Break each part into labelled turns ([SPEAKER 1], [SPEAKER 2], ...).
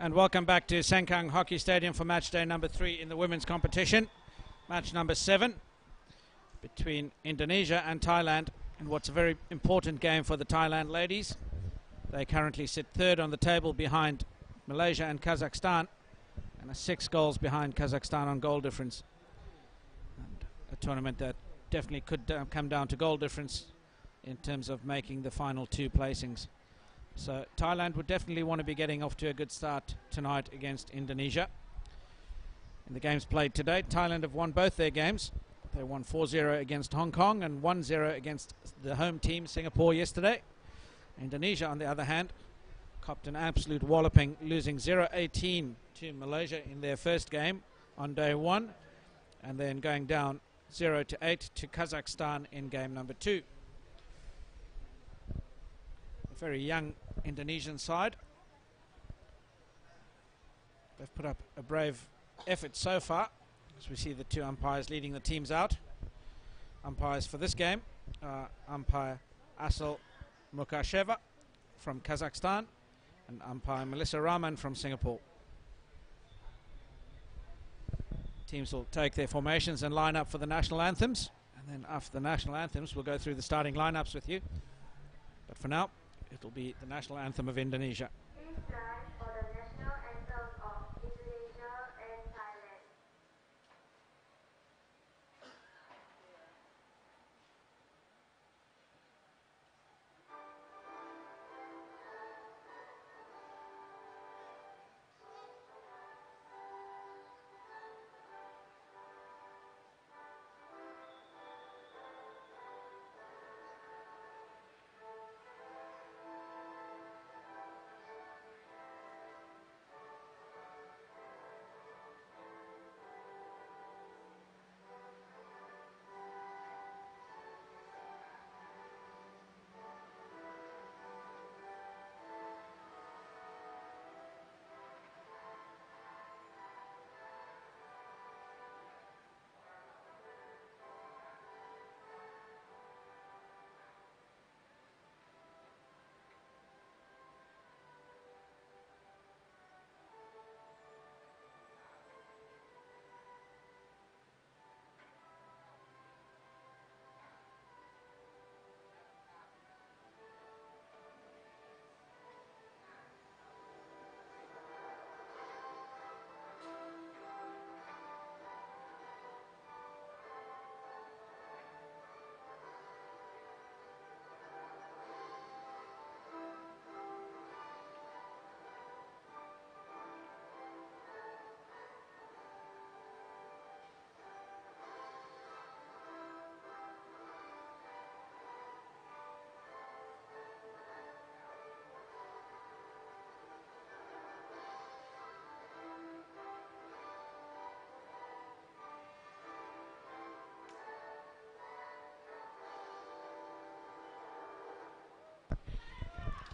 [SPEAKER 1] And welcome back to Sengkang Hockey Stadium for match day number 3 in the women's competition. Match number 7 between Indonesia and Thailand in what's a very important game for the Thailand ladies. They currently sit third on the table behind Malaysia and Kazakhstan, and are 6 goals behind Kazakhstan on goal difference. And a tournament that definitely could come down to goal difference in terms of making the final 2 placings. So Thailand would definitely want to be getting off to a good start tonight against Indonesia. In the games played today, Thailand have won both their games. They won 4-0 against Hong Kong and 1-0 against the home team Singapore yesterday. Indonesia, on the other hand, copped an absolute walloping, losing 0-18 to Malaysia in their first game on day 1, and then going down 0-8 to Kazakhstan in game number 2. A very young Indonesian side. They've put up a brave effort so far, as we see the 2 umpires leading the teams out. Umpires for this game are umpire Asal Mukasheva from Kazakhstan and umpire Melissa Rahman from Singapore. Teams will take their formations and line up for the national anthems, and then after the national anthems we'll go through the starting lineups with you. But for now, it'll be the national anthem of Indonesia.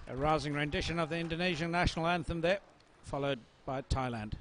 [SPEAKER 1] A rousing rendition of the Indonesian national anthem there, followed by Thailand.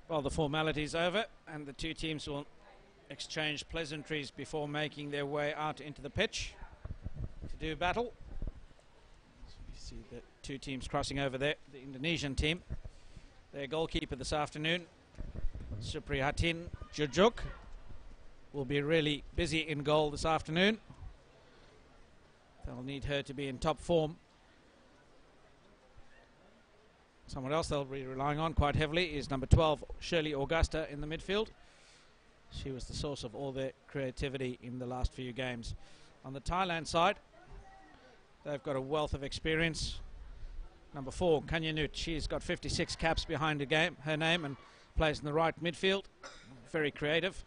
[SPEAKER 1] Well, the formality's over, and the 2 teams will exchange pleasantries before making their way out into the pitch to do battle. So you see the 2 teams crossing over there. The Indonesian team, their goalkeeper this afternoon, Suprihatin Jujuk, will be really busy in goal this afternoon. They'll need her to be in top form. Someone else they'll be relying on quite heavily is number 12, Shirley Augusta, in the midfield. She was the source of all their creativity in the last few games. On the Thailand side, They've got a wealth of experience. Number 4, Kanyanut, she's got 56 caps behind her name and plays in the right midfield. Very creative.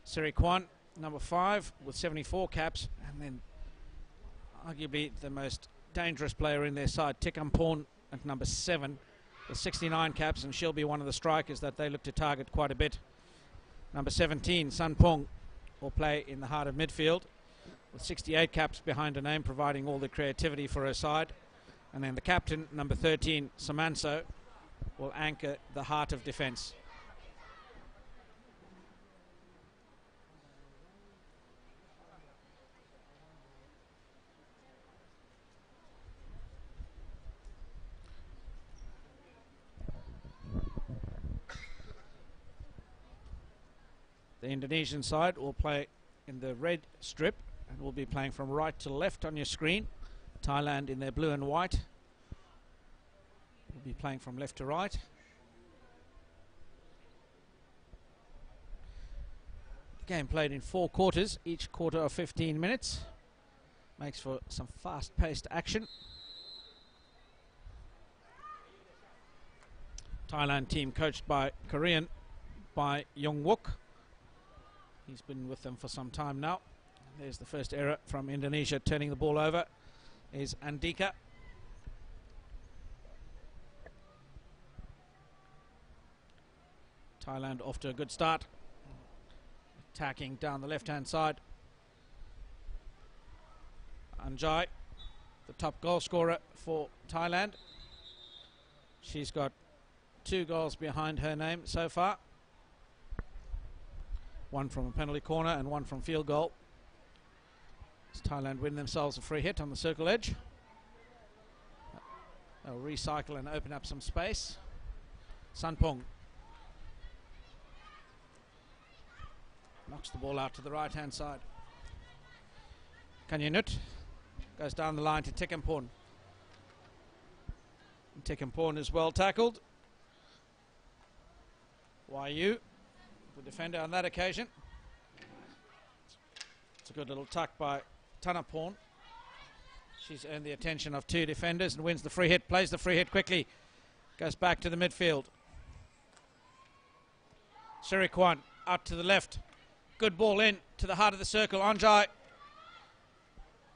[SPEAKER 1] Sirikwan, number 5, with 74 caps, and then arguably the most dangerous player in their side, Tikamporn, at number 7, with 69 caps, and she'll be one of the strikers that they look to target quite a bit. Number 17, Sanpong, will play in the heart of midfield, with 68 caps behind her name, providing all the creativity for her side. And then the captain, number 13, Samanso, will anchor the heart of defence. The Indonesian side will play in the red strip and will be playing from right to left on your screen. Thailand in their blue and white will be playing from left to right. The game played in 4 quarters, each quarter of 15 minutes. Makes for some fast-paced action. Thailand team coached by Korean, by Young-wook. He's been with them for some time now. There's the first error from Indonesia, turning the ball over is Andika. Thailand off to a good start, attacking down the left-hand side. Anjai, the top goal scorer for Thailand. She's got 2 goals behind her name so far. 1 from a penalty corner and 1 from field goal. As Thailand win themselves a free hit on the circle edge. They'll recycle and open up some space. Sanpong knocks the ball out to the right-hand side. Kanyanut goes down the line to Tikamporn. Tikamporn is well tackled. YU, the defender on that occasion. It's a good little tuck by Tanaporn. She's earned the attention of 2 defenders and wins the free hit, plays the free hit quickly, goes back to the midfield. Sirikwan out to the left. Good ball in to the heart of the circle. Anjai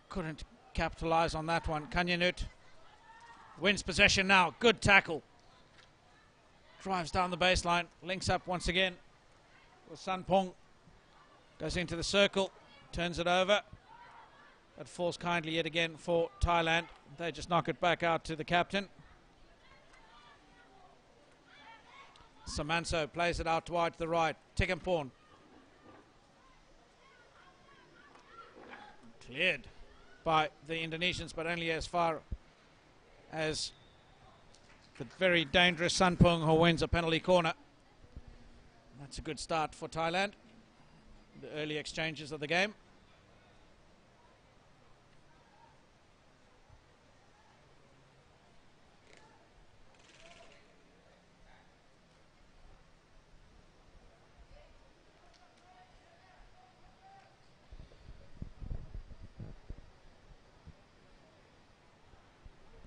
[SPEAKER 1] couldn't capitalise on that one. Kanyanut wins possession now. Good tackle. Drives down the baseline, links up once again with Sanpong. Goes into the circle, turns it over. That falls kindly yet again for Thailand. They just knock it back out to the captain. Samanso plays it out wide to the right. Tikamporn. Cleared by the Indonesians, but only as far as the very dangerous Sanpong, who wins a penalty corner. That's a good start for Thailand. The early exchanges of the game.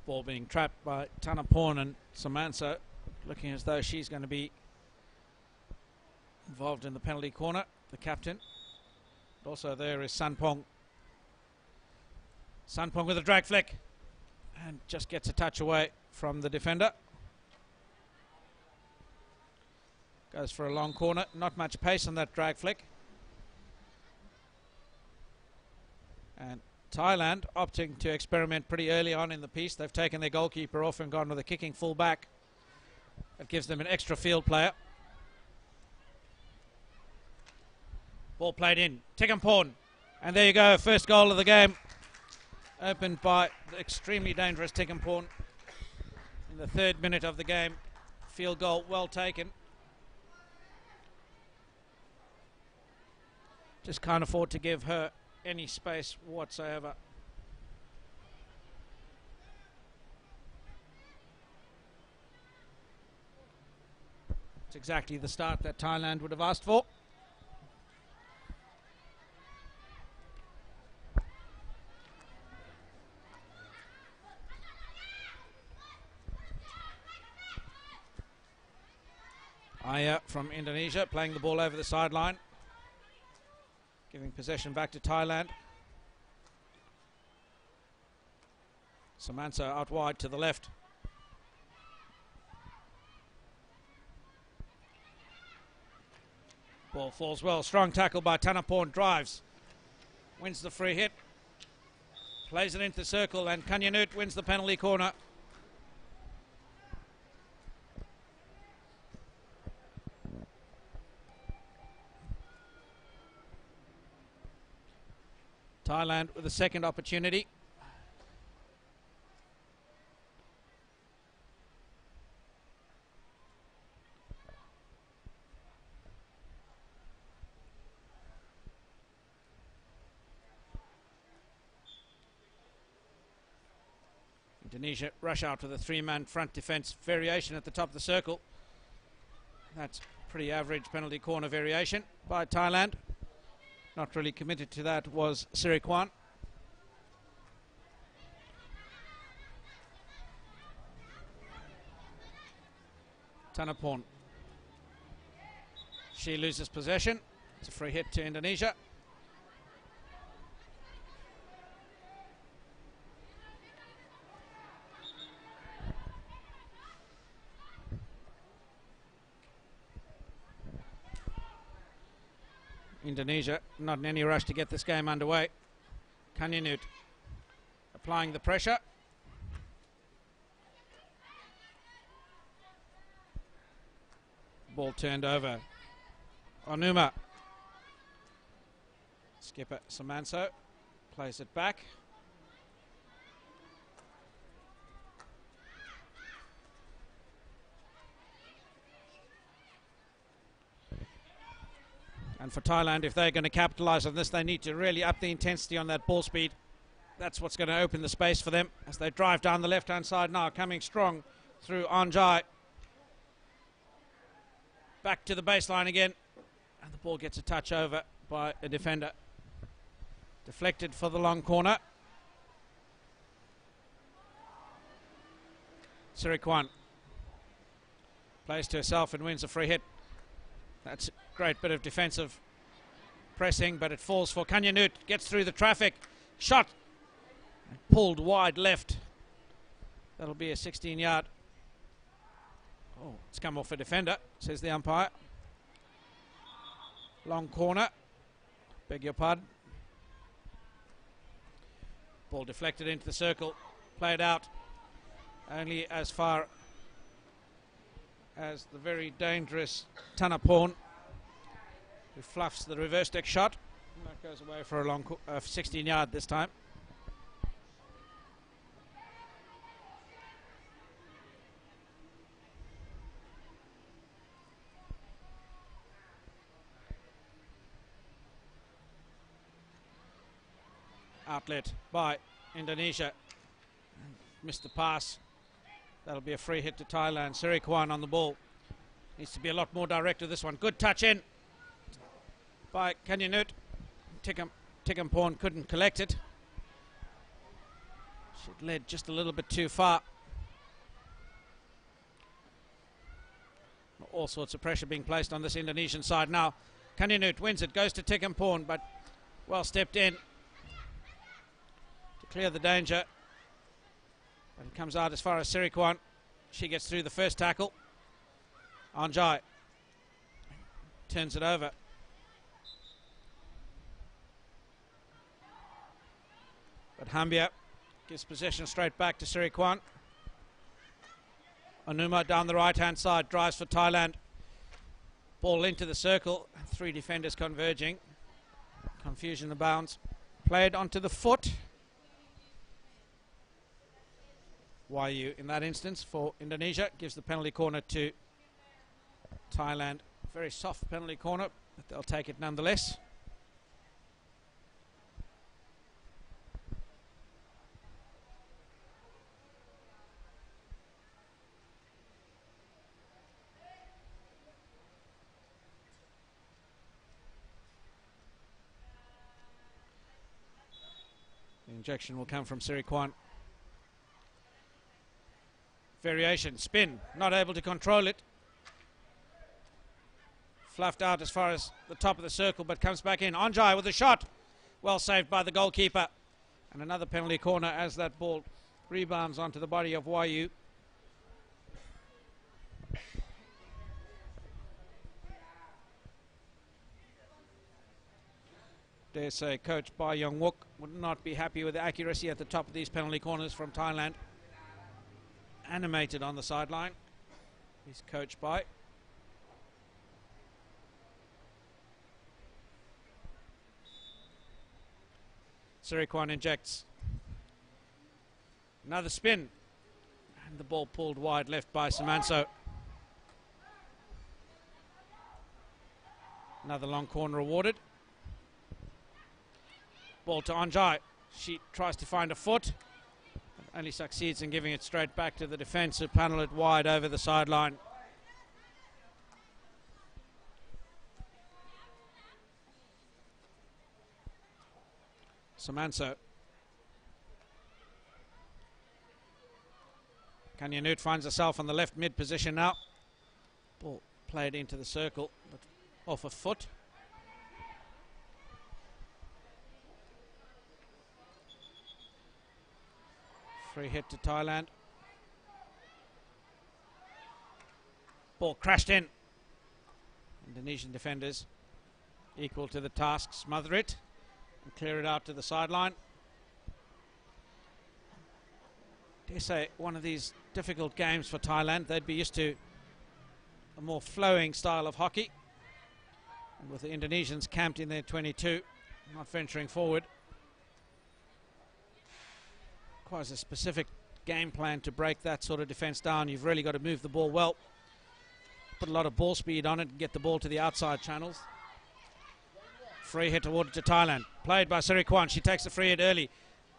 [SPEAKER 1] Ball being trapped by Tanaporn, and Samanso looking as though she's going to be involved in the penalty corner, the captain. But also there is Sanpong. Sanpong with a drag flick and just gets a touch away from the defender. Goes for a long corner, not much pace on that drag flick. And Thailand opting to experiment pretty early on in the piece. They've taken their goalkeeper off and gone with a kicking full back. That gives them an extra field player. Ball played in. Tikamporn. And there you go, first goal of the game. Opened by the extremely dangerous Tikamporn in the 3rd minute of the game. Field goal well taken. Just can't afford to give her any space whatsoever. It's exactly the start that Thailand would have asked for. Aya from Indonesia playing the ball over the sideline, giving possession back to Thailand. Samansa out wide to the left. Ball falls well. Strong tackle by Thanaporn. Drives. Wins the free hit. Plays it into the circle, and Kanyanut wins the penalty corner. Thailand with a second opportunity. Indonesia rush out with a three-man front defence variation at the top of the circle. That's pretty average penalty corner variation by Thailand. Not really committed to that was Sirikwan. Thanaporn. She loses possession. It's a free hit to Indonesia. Indonesia not in any rush to get this game underway. Kanyanut applying the pressure. Ball turned over. Onuma. Skipper Samanso plays it back. And for Thailand, if they're going to capitalise on this, they need to really up the intensity on that ball speed. That's what's going to open the space for them as they drive down the left-hand side now, coming strong through Anjai. Back to the baseline again. And the ball gets a touch over by a defender. Deflected for the long corner. Sirikwan plays to herself and wins a free hit. That's a great bit of defensive pressing, but it falls for Kanyanut. Gets through the traffic. Shot. And pulled wide left. That'll be a 16-yard. Oh, it's come off a defender, says the umpire. Long corner. Beg your pardon. Ball deflected into the circle. Played out only as far as the very dangerous Thanaporn, who fluffs the reverse deck shot. And that goes away for a long 16-yard this time. Outlet by Indonesia. Missed the pass. That'll be a free hit to Thailand. Sirikwan on the ball. Needs to be a lot more direct with this one. Good touch in by Kanyanut. Thanaporn couldn't collect it. She'd led just a little bit too far. All sorts of pressure being placed on this Indonesian side now. Kanyanut wins it, goes to Thanaporn, but well stepped in to clear the danger. But it comes out as far as Sirikwan. She gets through the first tackle. Anjai turns it over. But Hambia gives possession straight back to Sirikwan. Onuma down the right-hand side, drives for Thailand. Ball into the circle. Three defenders converging. Confusion the bounds. Played onto the foot. YU in that instance for Indonesia. Gives the penalty corner to Thailand. Very soft penalty corner, but they'll take it nonetheless. The injection will come from Sirikwan. Variation, spin, not able to control it. fluffed out as far as the top of the circle, but comes back in. Anjay with a shot. Well saved by the goalkeeper. And another penalty corner as that ball rebounds onto the body of Wayu. Dare say coach Bai Young Wook would not be happy with the accuracy at the top of these penalty corners from Thailand. Animated on the sideline. He's coached by. Sirikwan injects. Another spin. And the ball pulled wide left by Samanso. Another long corner awarded. Ball to Anjay. She tries to find a foot. But only succeeds in giving it straight back to the defence, who panel it wide over the sideline. Samanso. Kanyanut finds herself on the left mid position now. Ball played into the circle, but off a foot. Free hit to Thailand. Ball crashed in. Indonesian defenders equal to the task. Smother it and clear it out to the sideline. Dare say one of these difficult games for Thailand. They'd be used to a more flowing style of hockey. And with the Indonesians camped in their 22, not venturing forward. Requires a specific game plan to break that sort of defence down. You've really got to move the ball well. Put a lot of ball speed on it and get the ball to the outside channels. Free hit awarded to Thailand. Played by Sirikwan. She takes the free hit early.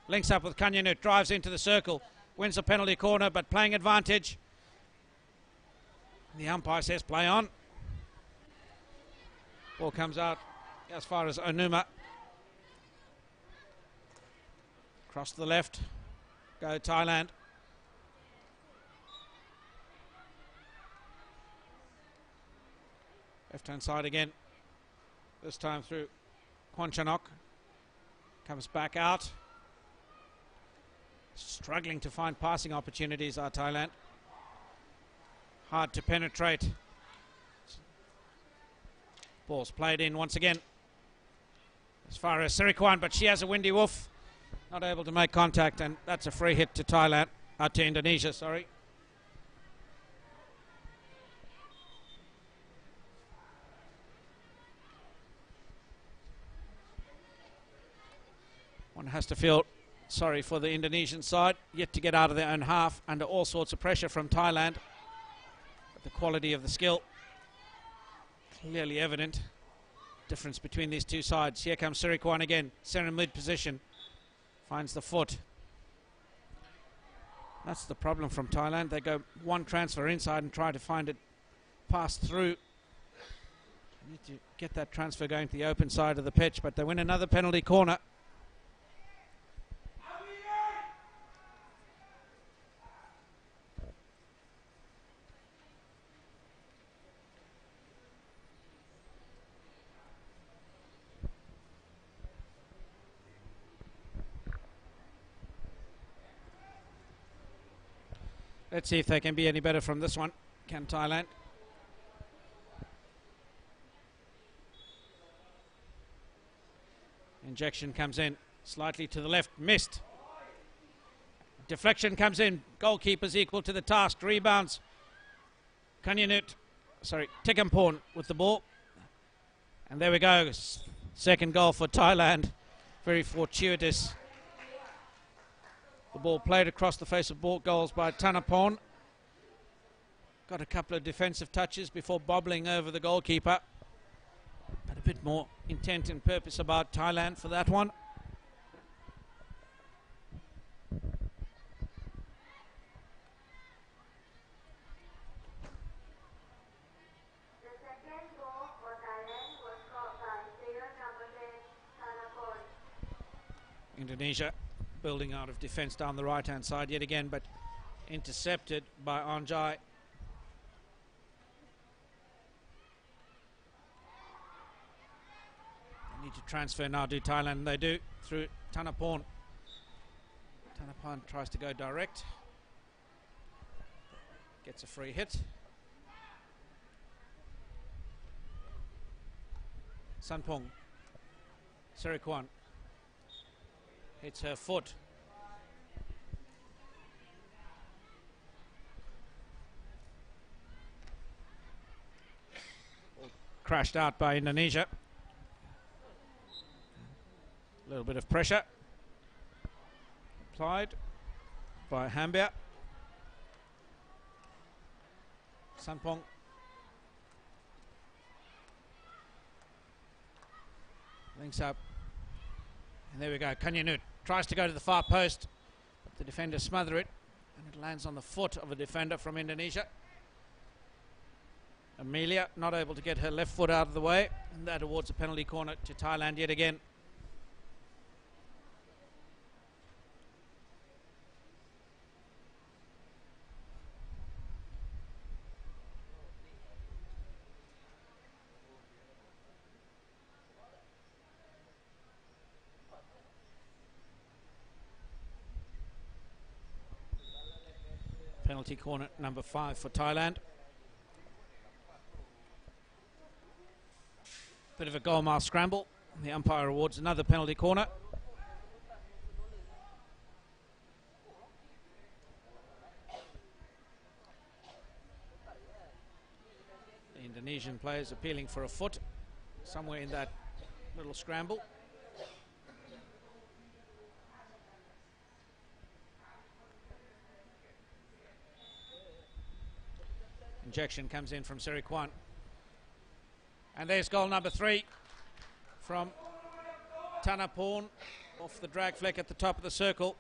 [SPEAKER 1] Links up with Kanyanut. Drives into the circle. Wins a penalty corner, but playing advantage. The umpire says play on. Ball comes out as far as Onuma. Cross to the left. Go Thailand. Left-hand side again. This time through Kwanchanok. Comes back out. Struggling to find passing opportunities are Thailand. Hard to penetrate. Ball's played in once again. As far as Sirikwan, but she has a windy woof. Not able to make contact, and that's a free hit to Thailand. To Indonesia, sorry. One has to feel sorry for the Indonesian side, yet to get out of their own half under all sorts of pressure from Thailand. But the quality of the skill, clearly evident. Difference between these two sides. Here comes Sirikwan again, center mid position. Finds the foot. That's the problem from Thailand. They go one transfer inside and try to find it pass through. They need to get that transfer going to the open side of the pitch, but they win another penalty corner. Let's see if they can be any better from this one. Can Thailand? Injection comes in. Slightly to the left. Missed. Deflection comes in. Goalkeeper's equal to the task. Rebounds. Kanyanut. Sorry, Tikamporn with the ball. And there we go. Second goal for Thailand. Very fortuitous. The ball played across the face of ball goals by Tanaporn. Got a couple of defensive touches before bobbling over the goalkeeper. But a bit more intent and purpose about Thailand for that one.
[SPEAKER 2] The second goal for Thailand was scored by player number 10, Tanaporn.
[SPEAKER 1] Indonesia building out of defence down the right-hand side yet again, but intercepted by Anjay. Need to transfer now, do Thailand, and they do, through Thanaporn. Thanaporn tries to go direct. Gets a free hit. Sanpong. Serikwan. Hits her foot. Crashed out by Indonesia. A little bit of pressure applied by Hambia. Sanpong. Links up. And there we go. Kanyanut tries to go to the far post, but the defenders smother it, and it lands on the foot of a defender from Indonesia. Amelia not able to get her left foot out of the way, and that awards a penalty corner to Thailand yet again. Penalty corner number 5 for Thailand. Bit of a goalmouth scramble. The umpire awards another penalty corner. The Indonesian players appealing for a foot somewhere in that little scramble. Injection comes in from Serikwan. And there's goal number 3 from Thanaporn off the drag fleck at the top of the circle.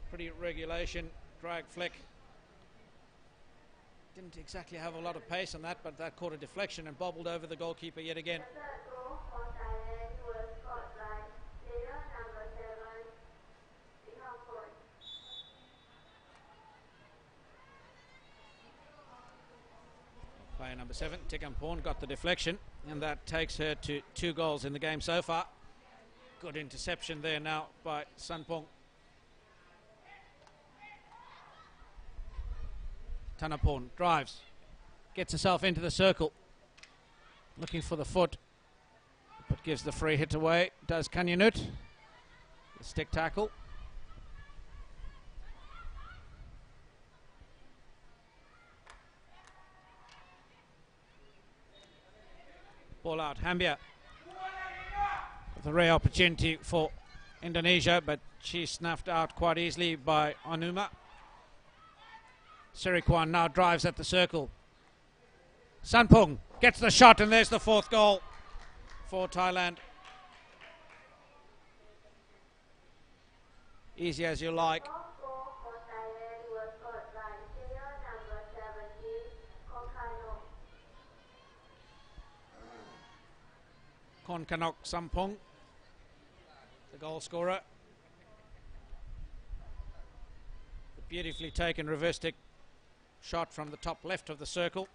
[SPEAKER 1] Pretty regulation drag fleck. Didn't exactly have a lot of pace on that, but that caught a deflection and bobbled over the goalkeeper yet again.
[SPEAKER 2] The third goal for Thailand was scored by player number 7, Thanaporn.
[SPEAKER 1] Player number 7, Thanaporn, got the deflection, and that takes her to 2 goals in the game so far. Good interception there now by Sanpong. Thanaporn drives, gets herself into the circle, looking for the foot, but gives the free hit away. Does Kanyanut. The stick tackle. Ball out, Hambia. With a rare opportunity for Indonesia, but she's snuffed out quite easily by Onuma. Serikwan now drives at the circle. Sanpong gets the shot, and there's the 4th goal for Thailand. Easy as you like.
[SPEAKER 2] Fourth goal for Thailand was scored by player number 17, Konkano.
[SPEAKER 1] Konkanok Sampong, the goal scorer. The beautifully taken reverse stick shot from the top left of the circle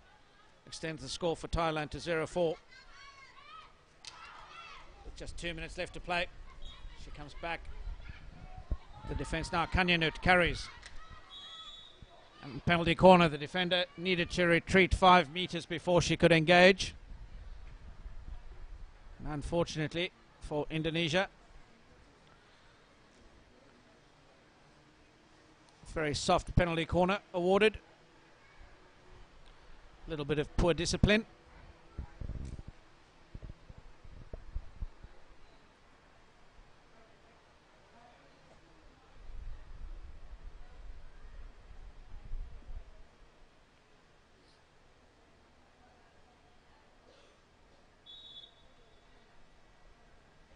[SPEAKER 1] extends the score for Thailand to 0-4. With just 2 minutes left to play, she comes back. The defence now, Kanyanut carries. And penalty corner, the defender needed to retreat 5 metres before she could engage. And unfortunately for Indonesia, very soft penalty corner awarded. A little bit of poor discipline.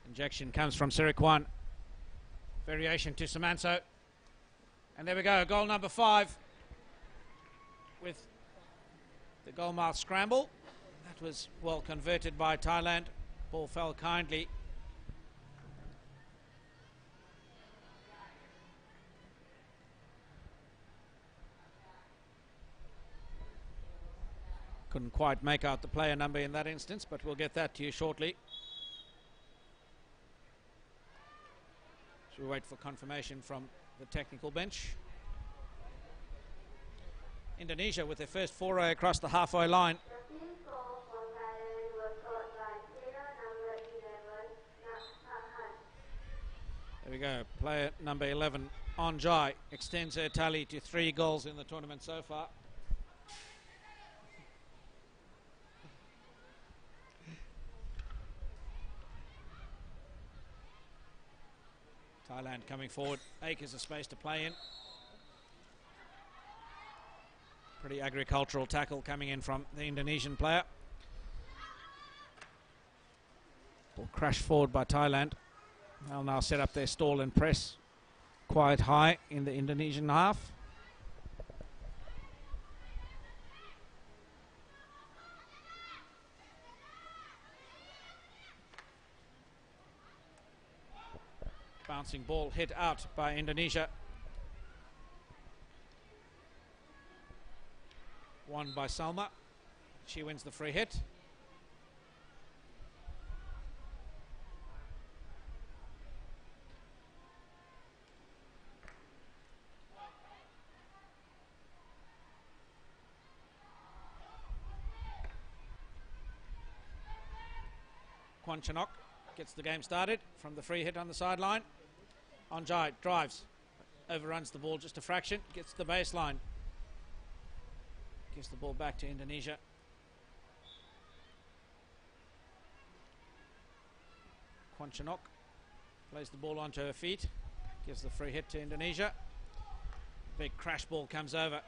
[SPEAKER 1] Injection comes from Serikwan. Variation to Samanso. And there we go, goal number 5 with the goalmouth scramble. That was well converted by Thailand. Ball fell kindly. Couldn't quite make out the player number in that instance, but we'll get that to you shortly. Should we wait for confirmation from the technical bench? Indonesia with their first foray across the halfway line.
[SPEAKER 2] The team score for Thailand was scored by player number 11, Nakhan.
[SPEAKER 1] There we go. Player number 11, Onjai, extends her tally to 3 goals in the tournament so far. Thailand coming forward, acres of space to play in. Pretty agricultural tackle coming in from the Indonesian player. Ball crashed forward by Thailand. They'll now set up their stall and press quite high in the Indonesian half. Bouncing ball hit out by Indonesia. Won by Salma. She wins the free hit. Kwanchanok gets the game started from the free hit on the sideline. Onjai drives, overruns the ball just a fraction, gets the baseline. Gives the ball back to Indonesia. Kwanchanok plays the ball onto her feet, gives the free hit to Indonesia. Big crash ball comes over.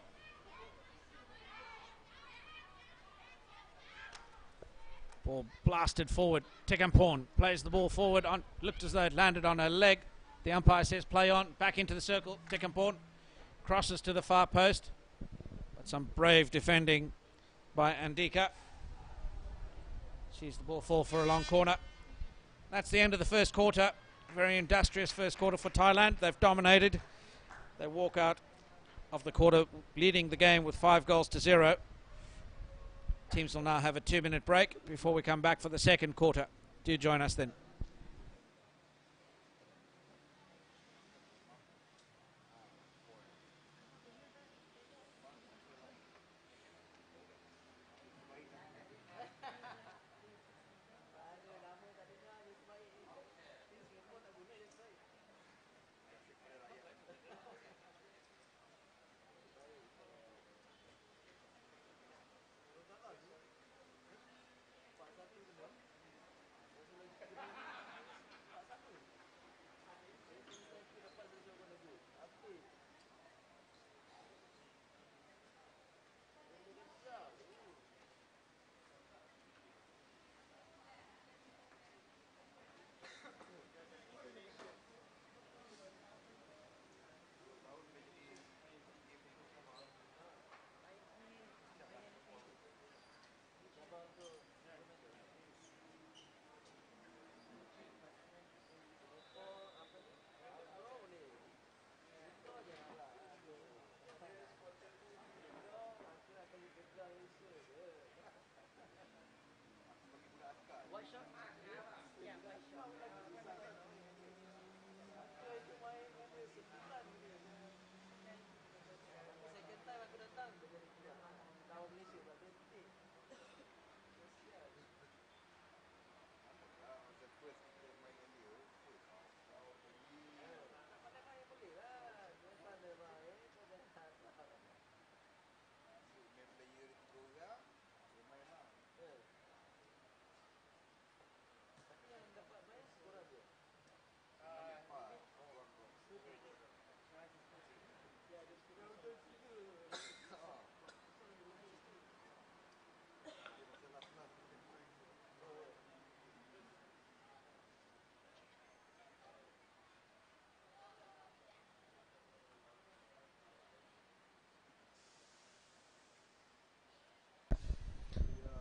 [SPEAKER 1] Ball blasted forward. Tekampon plays the ball forward, looked as though it landed on her leg. The umpire says play on, back into the circle. Tekampon crosses to the far post. Some brave defending by Andika. Sees the ball fall for a long corner. That's the end of the first quarter. Very industrious first quarter for Thailand. They've dominated. They walk out of the quarter leading the game with 5-0. Teams will now have a 2-minute break before we come back for the second quarter. Do join us then.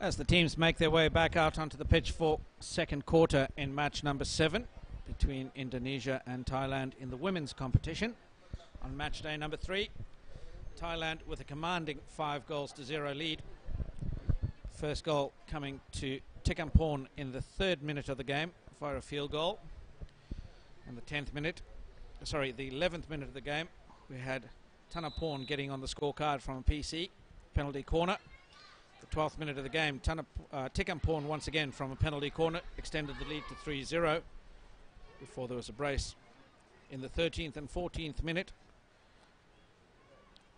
[SPEAKER 1] As the teams make their way back out onto the pitch for second quarter in match number 7 between Indonesia and Thailand in the women's competition. On match day number 3, Thailand with a commanding 5-0 lead. First goal coming to Tikampon in the 3rd minute of the game for a field goal. In the 10th minute, sorry, the 11th minute of the game, we had Tanaporn getting on the scorecard from a PC penalty corner. The 12th minute of the game, Tikampon once again from a penalty corner extended the lead to 3-0 before there was a brace. In the 13th and 14th minute,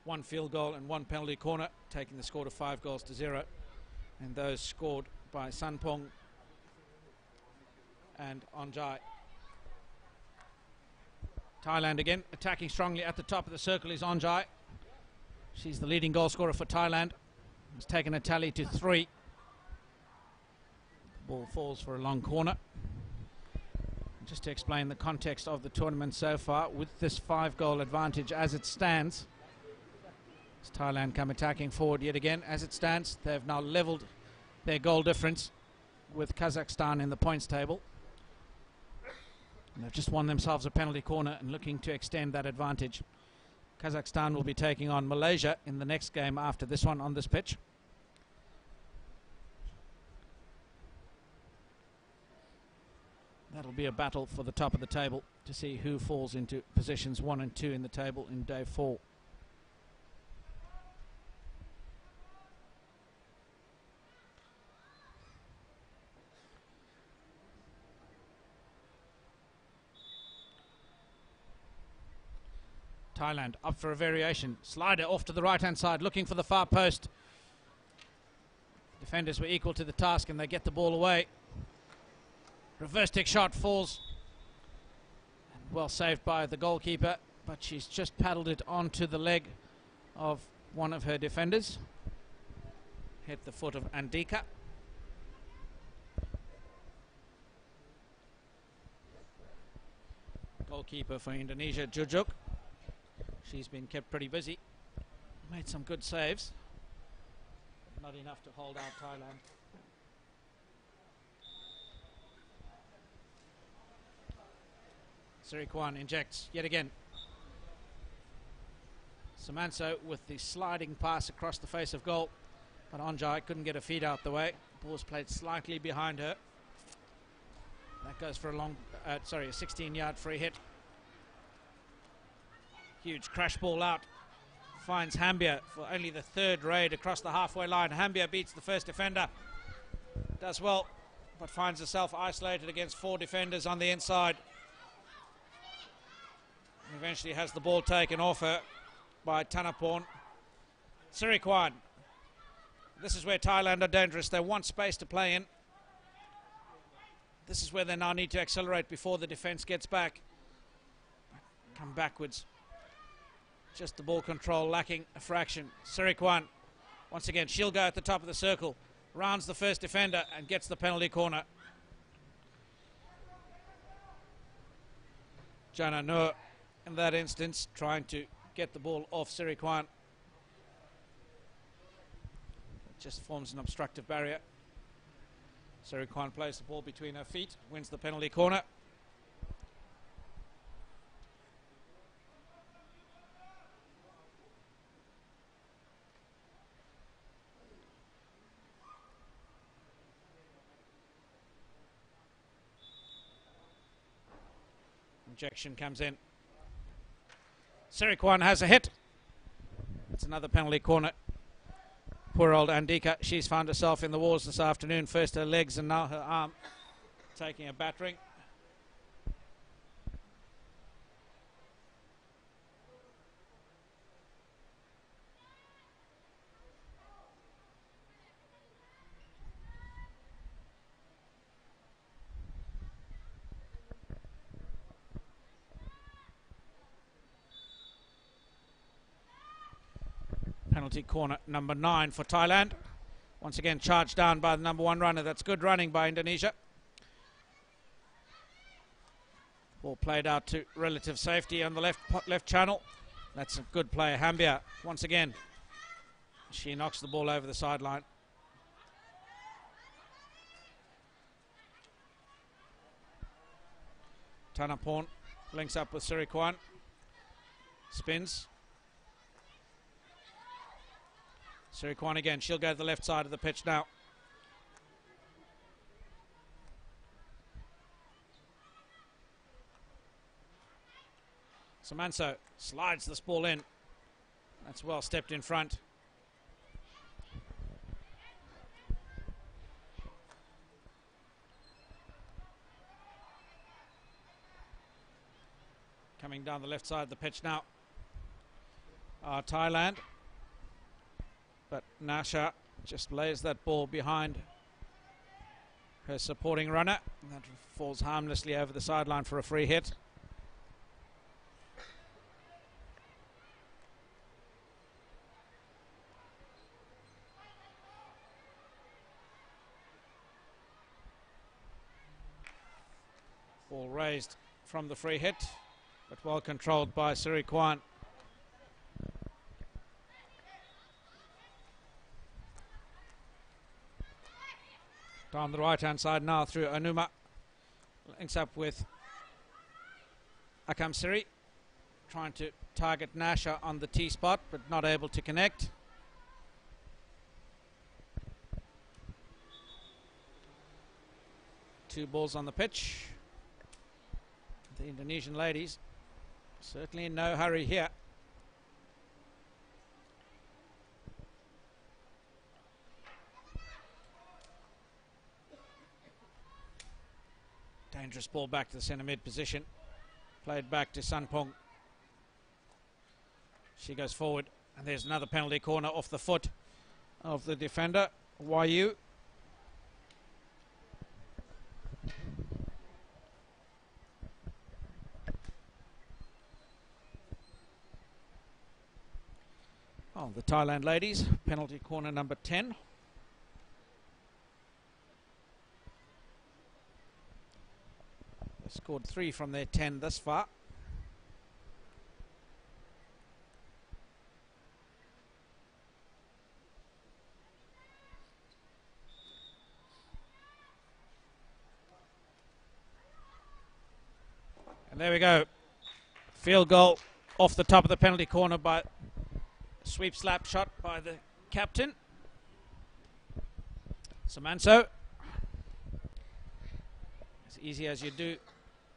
[SPEAKER 1] 1 field goal and 1 penalty corner, taking the score to 5-0, and those scored by Sanpong and Onjai. Thailand again attacking strongly. At the top of the circle is Onjai. She's the leading goal scorer for Thailand. It's taken a tally to 3. The ball falls for a long corner. Just to explain the context of the tournament so far, with this 5-goal advantage as it stands, as Thailand come attacking forward yet again. As it stands, they've now levelled their goal difference with Kazakhstan in the points table. And they've just won themselves a penalty corner and looking to extend that advantage. Kazakhstan will be taking on Malaysia in the next game after this one on this pitch. That'll be a battle for the top of the table to see who falls into positions 1 and 2 in the table in day 4. Thailand up for a variation. Slider off to the right-hand side, looking for the far post. Defenders were equal to the task and they get the ball away. Reverse stick shot falls. Well saved by the goalkeeper, but she's just paddled it onto the leg of one of her defenders. Hit the foot of Andika. Goalkeeper for Indonesia, Jujuk. She's been kept pretty busy. Made some good saves. Not enough to hold out Thailand. Sirikwan injects yet again. Samanso with the sliding pass across the face of goal. But Onjai couldn't get her feet out the way. Ball was played slightly behind her. That goes for a a 16-yard free hit. Huge crash ball out. Finds Hambia for only the 3rd raid across the halfway line. Hambia beats the first defender. Does well, but finds herself isolated against 4 defenders on the inside. Eventually has the ball taken off her by Tanaporn. Sirikwan. This is where Thailand are dangerous. They want space to play in. This is where they now need to accelerate before the defence gets back. Come backwards. Just the ball control lacking a fraction. Sirikwan, once again, she'll go at the top of the circle. Rounds the first defender and gets the penalty corner. Jana Nur, in that instance, trying to get the ball off Sirikwan. It just forms an obstructive barrier. Sirikwan plays the ball between her feet, wins the penalty corner. Injection comes in. Sirikwan has a hit. It's another penalty corner. Poor old Andika, she's found herself in the wars this afternoon. First her legs and now her arm taking a battering. Penalty corner number 9 for Thailand. Once again charged down by the number 1 runner. That's good running by Indonesia. Ball played out to relative safety on the left channel. That's a good play. Hambia once again. She knocks the ball over the sideline. Tanaporn links up with Sirikwan. Spins. Sirikwan again, she'll go to the left side of the pitch now. Samanso slides this ball in. That's well stepped in front. Coming down the left side of the pitch now are Thailand. But Nasha just lays that ball behind her supporting runner. And that falls harmlessly over the sideline for a free hit. Ball raised from the free hit, but well controlled by Siri Kwan. Down the right hand side now through Anuma. Links up with Akam Siri, trying to target Nasha on the T spot, but not able to connect. Two balls on the pitch. The Indonesian ladies certainly in no hurry here. Dangerous ball back to the centre mid position. Played back to Sanpong. She goes forward, and there's another penalty corner off the foot of the defender, Wayu. Oh, the Thailand ladies, penalty corner number 10. They scored 3 from their 10 thus far. And there we go. Field goal off the top of the penalty corner by sweep slap shot by the captain. Samanso. As easy as you do.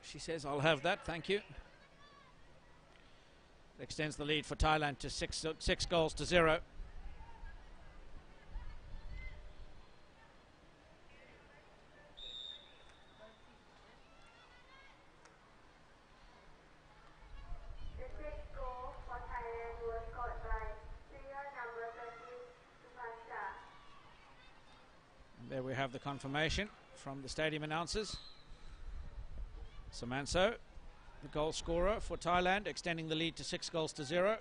[SPEAKER 1] She says, I'll have that, thank you. It extends the lead for Thailand to 6 goals to 0.
[SPEAKER 2] The sixth goal for Thailand was scored by player number 13, Supasha.
[SPEAKER 1] And there we have the confirmation from the stadium announcers. Samanso, the goal scorer for Thailand, extending the lead to 6 goals to 0.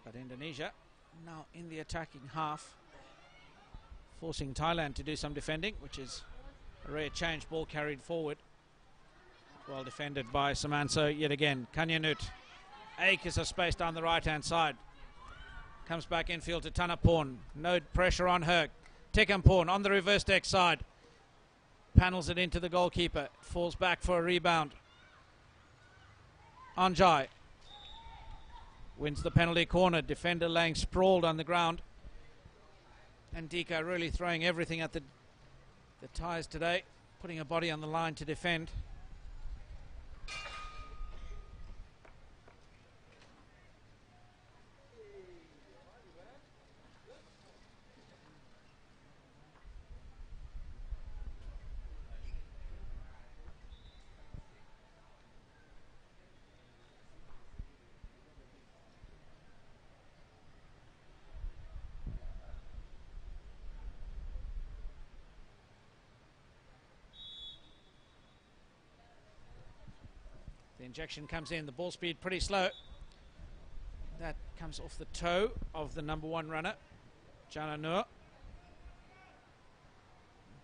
[SPEAKER 1] But Indonesia now in the attacking half, forcing Thailand to do some defending, which is a rare change. Ball carried forward. Well defended by Samanso yet again. Kanyanut. Acres of space down the right hand side. Comes back infield to Tanaporn. No pressure on her. Tekamporn on the reverse deck side. Panels it into the goalkeeper. Falls back for a rebound. Anjai wins the penalty corner. Defender laying sprawled on the ground. And Dika really throwing everything at the Thais today. Putting a body on the line to defend. The injection comes in, the ball speed pretty slow. That comes off the toe of the number 1 runner, Jananur.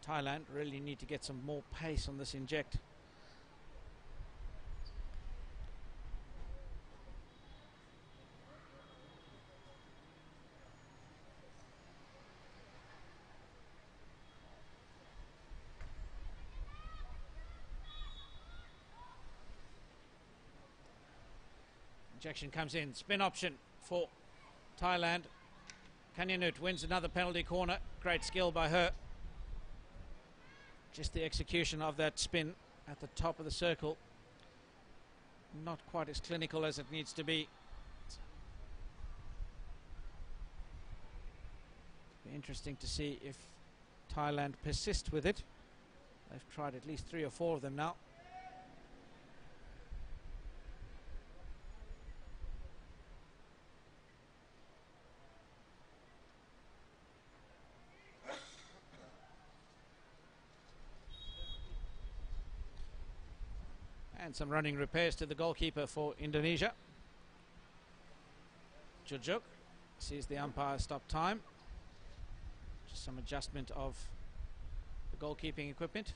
[SPEAKER 1] Thailand really need to get some more pace on this inject. Injection comes in, spin option for Thailand. Kanyanut wins another penalty corner. Great skill by her. Just the execution of that spin at the top of the circle. not quite as clinical as it needs to be. Be interesting to see if Thailand persist with it. They've tried at least 3 or 4 of them now. And some running repairs to the goalkeeper for Indonesia. Jujuk sees the umpire stop time. Just some adjustment of the goalkeeping equipment.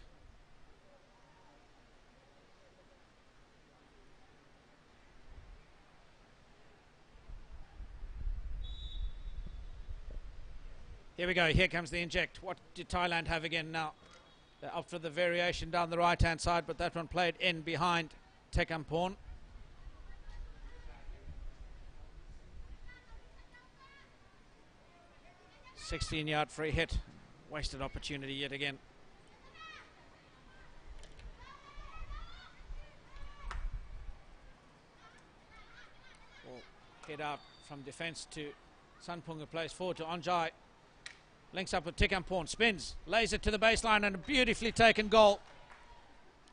[SPEAKER 1] Here we go, here comes the inject. What did Thailand have again now? They're up for the variation down the right hand side, but that one played in behind Tekampon. "16-yard free hit." Wasted opportunity yet again. Ball hit out from defence to Sanpung, who plays forward to Onjai. Links up with Tekampon, spins, lays it to the baseline, and a beautifully taken goal.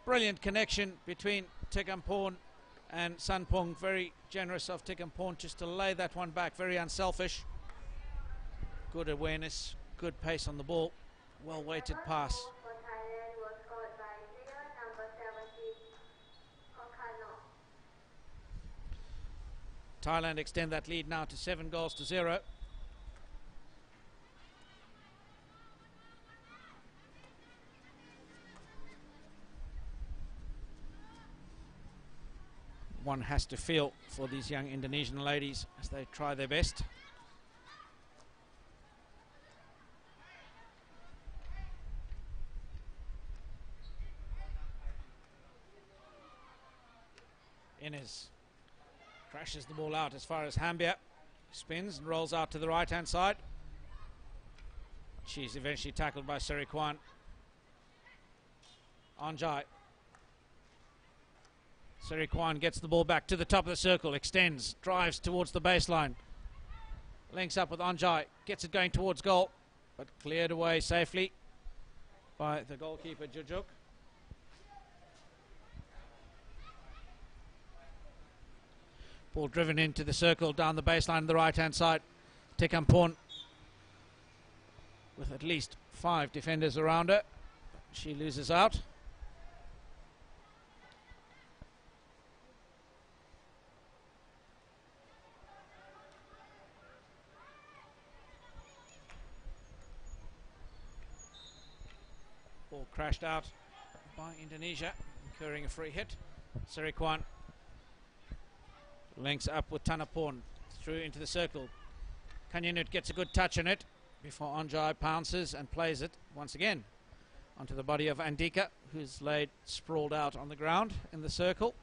[SPEAKER 1] Brilliant connection between Tekampon and Sanpung. Very generous of Tekampon just to lay that one back, very unselfish. Good awareness, good pace on the ball, well weighted pass.
[SPEAKER 2] For Thailand was scored by player number 17, Kokano.
[SPEAKER 1] Thailand extend that lead now to 7-0. One has to feel for these young Indonesian ladies as they try their best. Inez crashes the ball out as far as Hambia. Spins and rolls out to the right hand side. She's eventually tackled by Serikwan. Onjai. Serikwan gets the ball back to the top of the circle, extends, drives towards the baseline. Links up with Onjai, gets it going towards goal, but cleared away safely by the goalkeeper Jujuk. Ball driven into the circle down the baseline on the right hand side. Tekampon with at least 5 defenders around her. She loses out. Ball crashed out by Indonesia, incurring a free hit. Serikwan links up with Tanapon through into the circle. Kanyanut gets a good touch on it before Onjai pounces and plays it once again onto the body of Andika, who's laid sprawled out on the ground in the circle.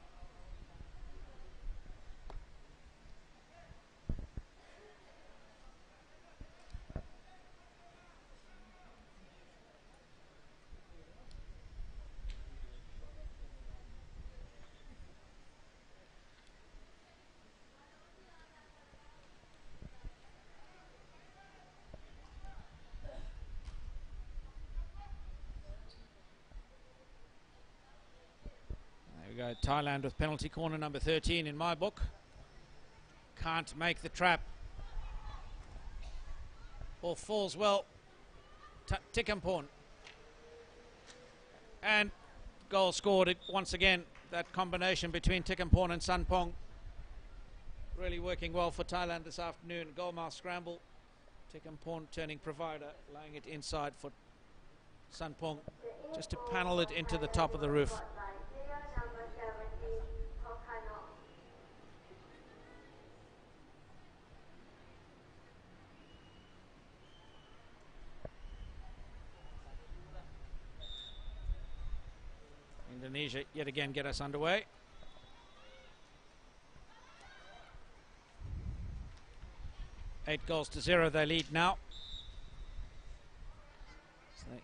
[SPEAKER 1] There we go, Thailand with penalty corner number 13 in my book. Can't make the trap. Ball falls well. Tekampon. And goal scored once again. That combination between Tekampon and Sanpong really working well for Thailand this afternoon. Goalmouth scramble. Tekampon turning provider, laying it inside for Sanpong just to panel it into the top of the roof. Indonesia yet again get us underway. Eight goals to 0 they lead now. So they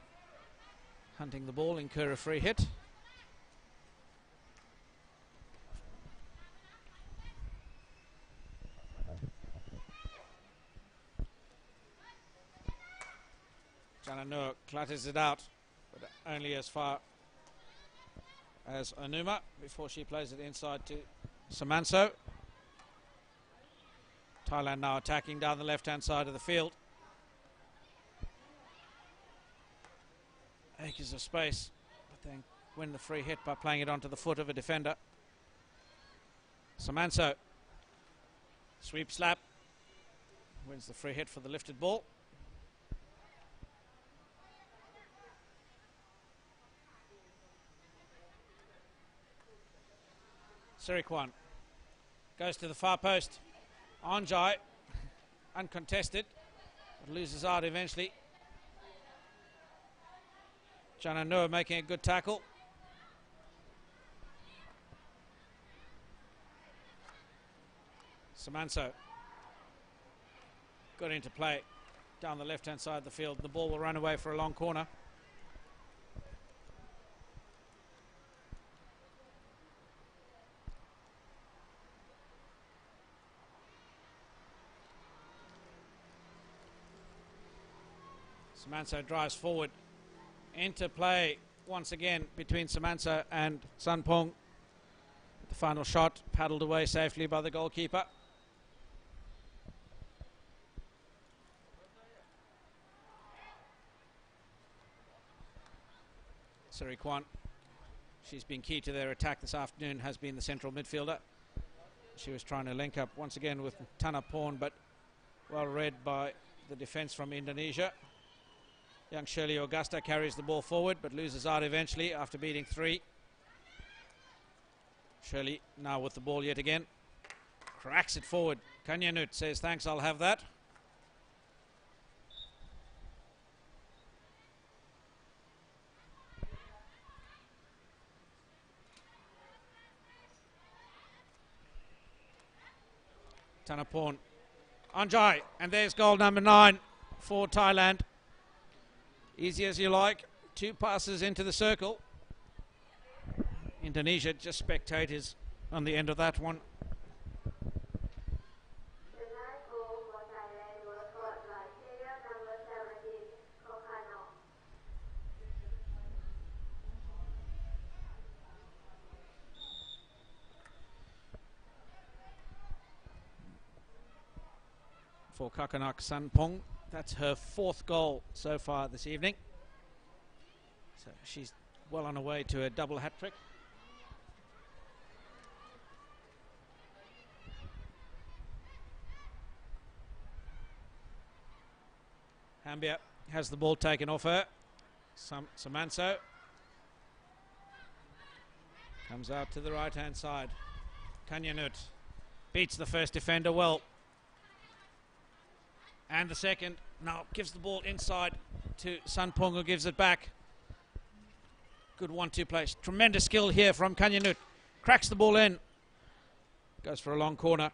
[SPEAKER 1] hunting the ball, incur a free hit. Jananua clutters it out, but only as far as Onuma before she plays it inside to Samanso. Thailand now attacking down the left-hand side of the field. Acres of space, but they win the free hit by playing it onto the foot of a defender. Samanso, sweep slap, wins the free hit for the lifted ball. Sirikwan goes to the far post. Anjai, uncontested, but loses out eventually. Jananua making a good tackle. Samanso got into play down the left-hand side of the field. The ball will run away for a long corner. Samanso drives forward. Into play once again between Samanso and Sanpong. The final shot paddled away safely by the goalkeeper. Sirikwan, she's been key to their attack this afternoon, has been the central midfielder. She was trying to link up once again with Tanaporn, but well read by the defence from Indonesia. Young Shirley Augusta carries the ball forward but loses out eventually after beating 3. Shirley now with the ball yet again. Cracks it forward. Kanyanut says, thanks, I'll have that. Tanaporn. Anjai, and there's goal number 9 for Thailand. Easy as you like. 2 passes into the circle. Indonesia just spectators on the end of that one.
[SPEAKER 2] The ninth goal for Thailand was scored by player number 17, Kokano.
[SPEAKER 1] For Kakanak Sanpong, that's her 4th goal so far this evening. So she's well on her way to a double hat-trick. Hambia has the ball taken off her. Samanso comes out to the right-hand side. Kanyanut beats the first defender well. And the second now gives the ball inside to Sanpong, who gives it back. Good 1-2 play. Tremendous skill here from Kanyanut. Cracks the ball in. Goes for a long corner.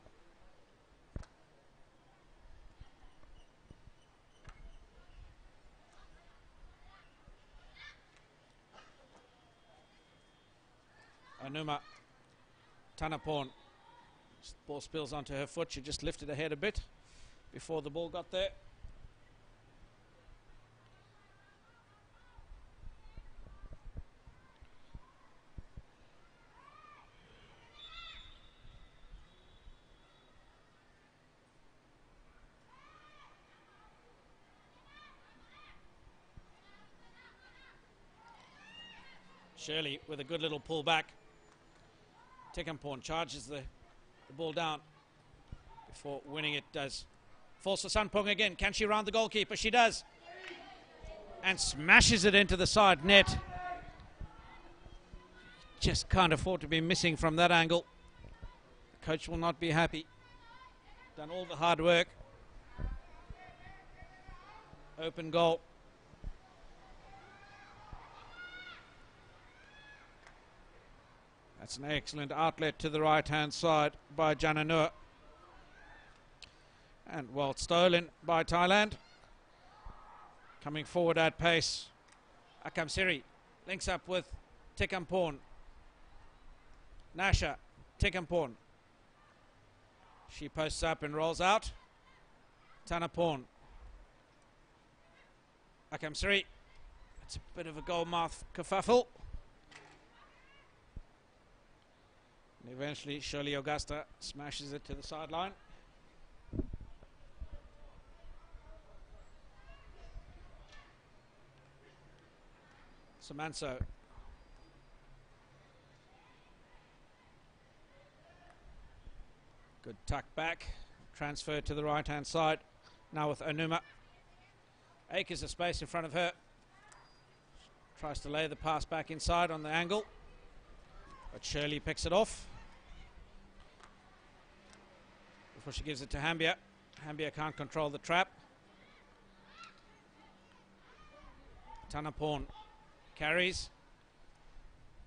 [SPEAKER 1] Onuma. Tanaporn. Ball spills onto her foot. She just lifted her head a bit before the ball got there. Shirley with a good little pull back. Tekaporn charges the ball down before winning it. Does falls for Sanpong again. Can she round the goalkeeper? She does. And smashes it into the side net. Just can't afford to be missing from that angle. The coach will not be happy. Done all the hard work. Open goal. That's an excellent outlet to the right-hand side by Jananua. And well stolen by Thailand. Coming forward at pace. Akam Siri links up with Tekaporn. Nasha, Tekaporn. She posts up and rolls out. Tanaporn. comes 3. It's a bit of a goalmouth kerfuffle. And eventually, Shirley Augusta smashes it to the sideline. Samanso. Good tuck back. Transfer to the right-hand side. Now with Onuma. Acres of space in front of her. Tries to lay the pass back inside on the angle. But Shirley picks it off. Before she gives it to Hambia. Hambia can't control the trap. Tanaporn carries.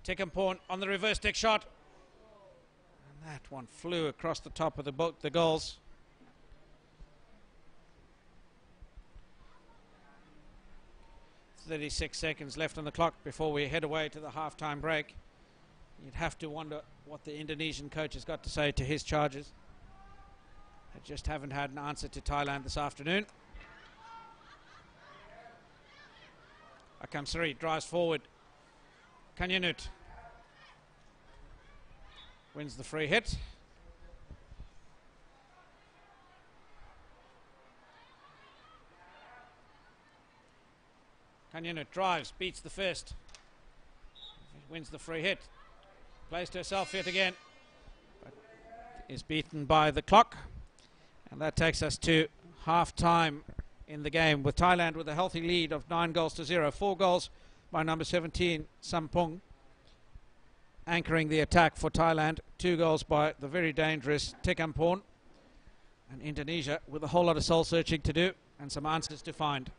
[SPEAKER 1] Tikaporn on the reverse stick shot. And that one flew across the top of the goals. "36 seconds left on the clock before we head away to the half-time break." You'd have to wonder what the Indonesian coach has got to say to his charges. They just haven't had an answer to Thailand this afternoon. Akamsari drives forward. Kanyanut wins the free hit. Kanyanut drives, beats the first. Wins the free hit. Plays to herself yet again. But is beaten by the clock. And that takes us to half-time in the game, with Thailand with a healthy lead of 9-0. 4 goals by number 17, Sampung, anchoring the attack for Thailand. 2 goals by the very dangerous Tekaporn. And Indonesia with a whole lot of soul searching to do and some answers to find.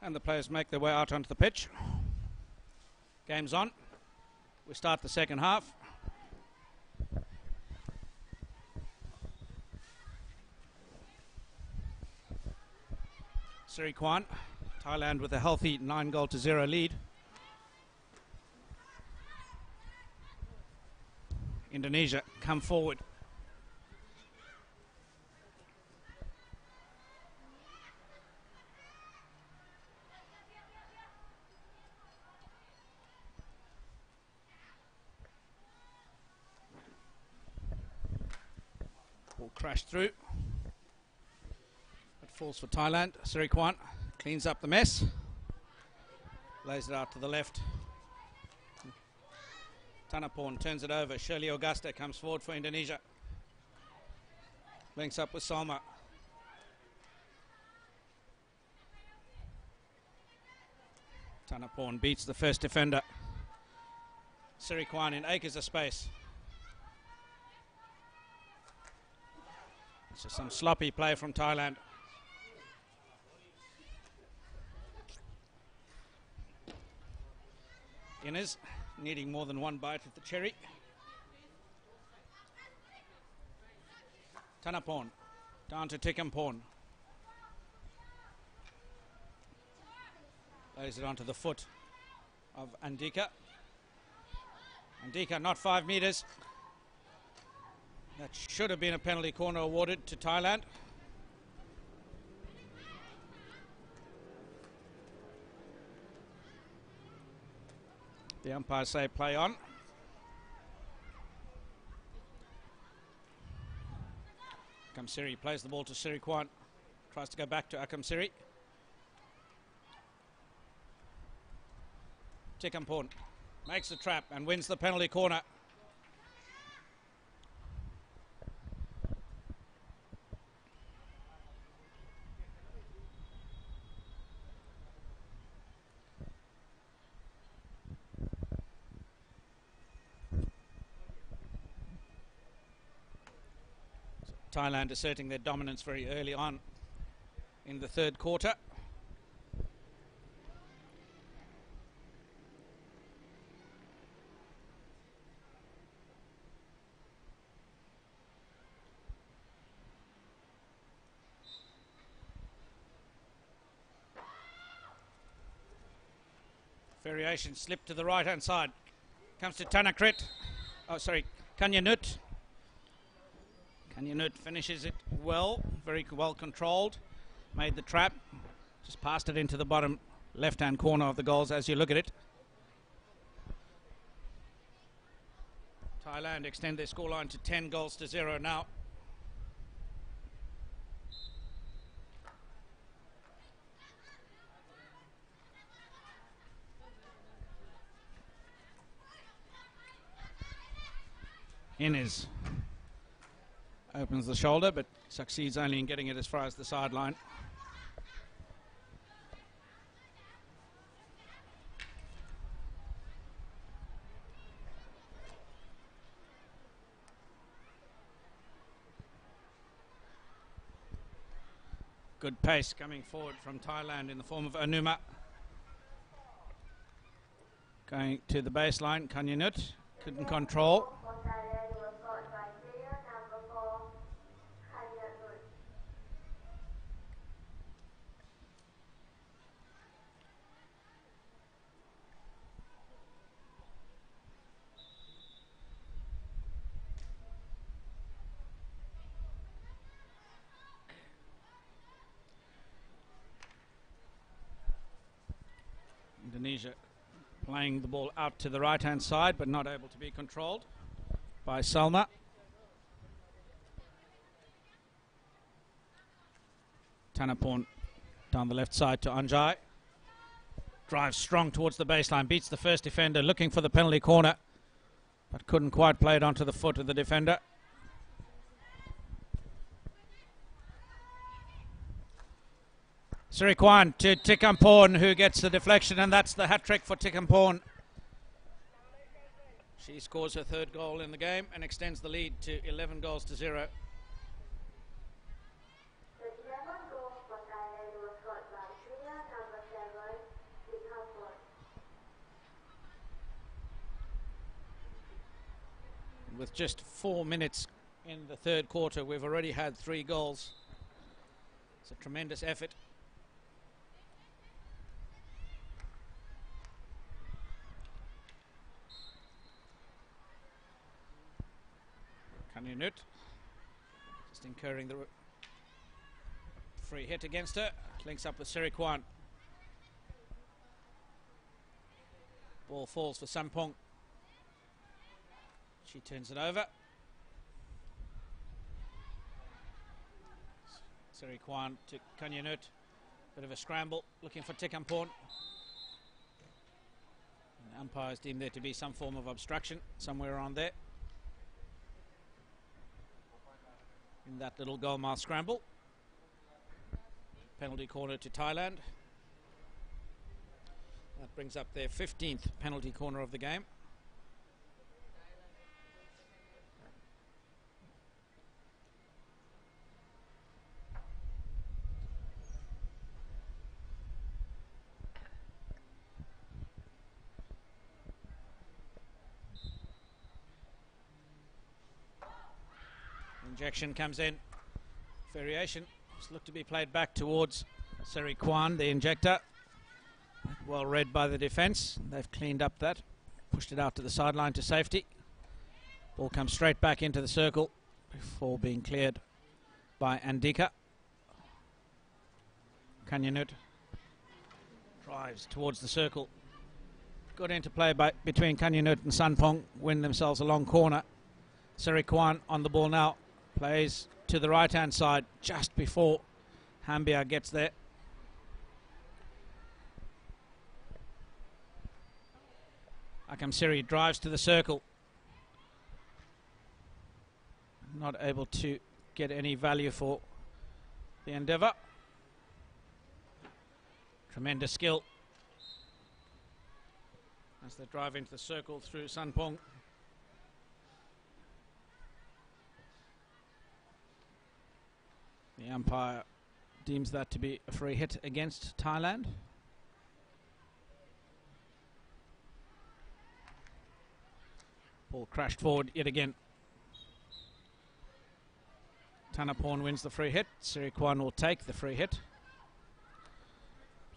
[SPEAKER 1] And the players make their way out onto the pitch. Game's on. We start the second half. Siri Kwan, Thailand with a healthy 9-0 lead. Indonesia come forward. Ball crashed through. It falls for Thailand. Siri Kwan cleans up the mess. Lays it out to the left. Tanaporn turns it over. Shirley Augusta comes forward for Indonesia. Links up with Salma. Tanaporn beats the first defender. Siri Kwan in acres of space. It's just some sloppy play from Thailand. Innes needing more than one bite of the cherry. Tanaporn down to Tikamporn. Lays it onto the foot of Andika. Andika not 5 metres. That should have been a penalty corner awarded to Thailand. The umpires say play on. Akamsiri plays the ball to Siri Kwan. Tries to go back to Akamsiri. Tikamporn makes the trap and wins the penalty corner. Thailand asserting their dominance very early on in the third quarter. Variation slip to the right hand side. Comes to Tanakrit. Oh, sorry, Kanyanut. Kanyanut finishes it well, very well controlled. Made the trap. Just passed it into the bottom left-hand corner of the goals as you look at it. Thailand extend their scoreline to 10-0 now. Innes opens the shoulder, but succeeds only in getting it as far as the sideline. Good pace coming forward from Thailand in the form of Anuma. Going to the baseline, Kanyanut couldn't control. Indonesia playing the ball out to the right hand side but not able to be controlled by Salma. Tanaporn down the left side to Anjay. Drives strong towards the baseline, beats the first defender, looking for the penalty corner but couldn't quite play it onto the foot of the defender. Siri Kwan to Tikamporn, who gets the deflection, and that's the hat-trick for Tikamporn. She scores her third goal in the game and extends the lead to 11-0.
[SPEAKER 2] The 11 goal for Thailand was scored by player number 7,
[SPEAKER 1] With just 4 minutes in the third quarter, we've already had 3 goals. It's a tremendous effort. Kanyanut just incurring the free hit against her. Links up with Sirikwan. Ball falls for Sampong. She turns it over. Sirikwan to Kanyanut. Bit of a scramble, looking for Tikampon. The umpires deem there to be some form of obstruction somewhere around there. In that little goalmouth scramble. Penalty corner to Thailand. That brings up their 15th penalty corner of the game. Injection comes in. Variation. It's looked to be played back towards Sirikwan, the injector. Well read by the defence. They've cleaned up that. Pushed it out to the sideline to safety. Ball comes straight back into the circle before being cleared by Andika. Kanyanut drives towards the circle. Good interplay between Kanyanut and Sanpong. Win themselves a long corner. Sirikwan on the ball now. Plays to the right-hand side just before Hambia gets there. Akam Siri drives to the circle. Not able to get any value for the endeavour. Tremendous skill as they drive into the circle through Sanpong. The umpire deems that to be a free hit against Thailand. Ball crashed forward yet again. Tanaporn wins the free hit. Sirikwan will take the free hit.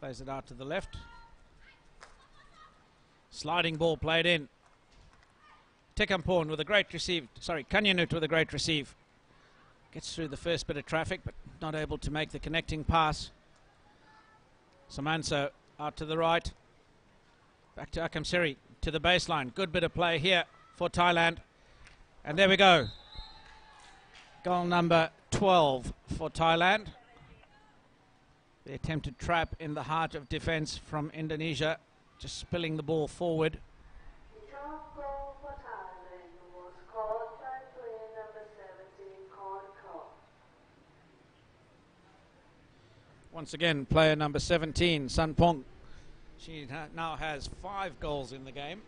[SPEAKER 1] Plays it out to the left. Sliding ball played in. Tikampon with a great receive. Sorry, Kanyanut with a great receive. Gets through the first bit of traffic, but not able to make the connecting pass. Samanso out to the right. Back to Akam Siri to the baseline. Good bit of play here for Thailand. And there we go. Goal number 12 for Thailand. The attempted trap in the heart of defence from Indonesia, just spilling the ball forward.
[SPEAKER 2] The top goal for Thailand was scored by player number 17, Korn.
[SPEAKER 1] Once again, player number 17, Sanpong. She now has 5 goals in the game.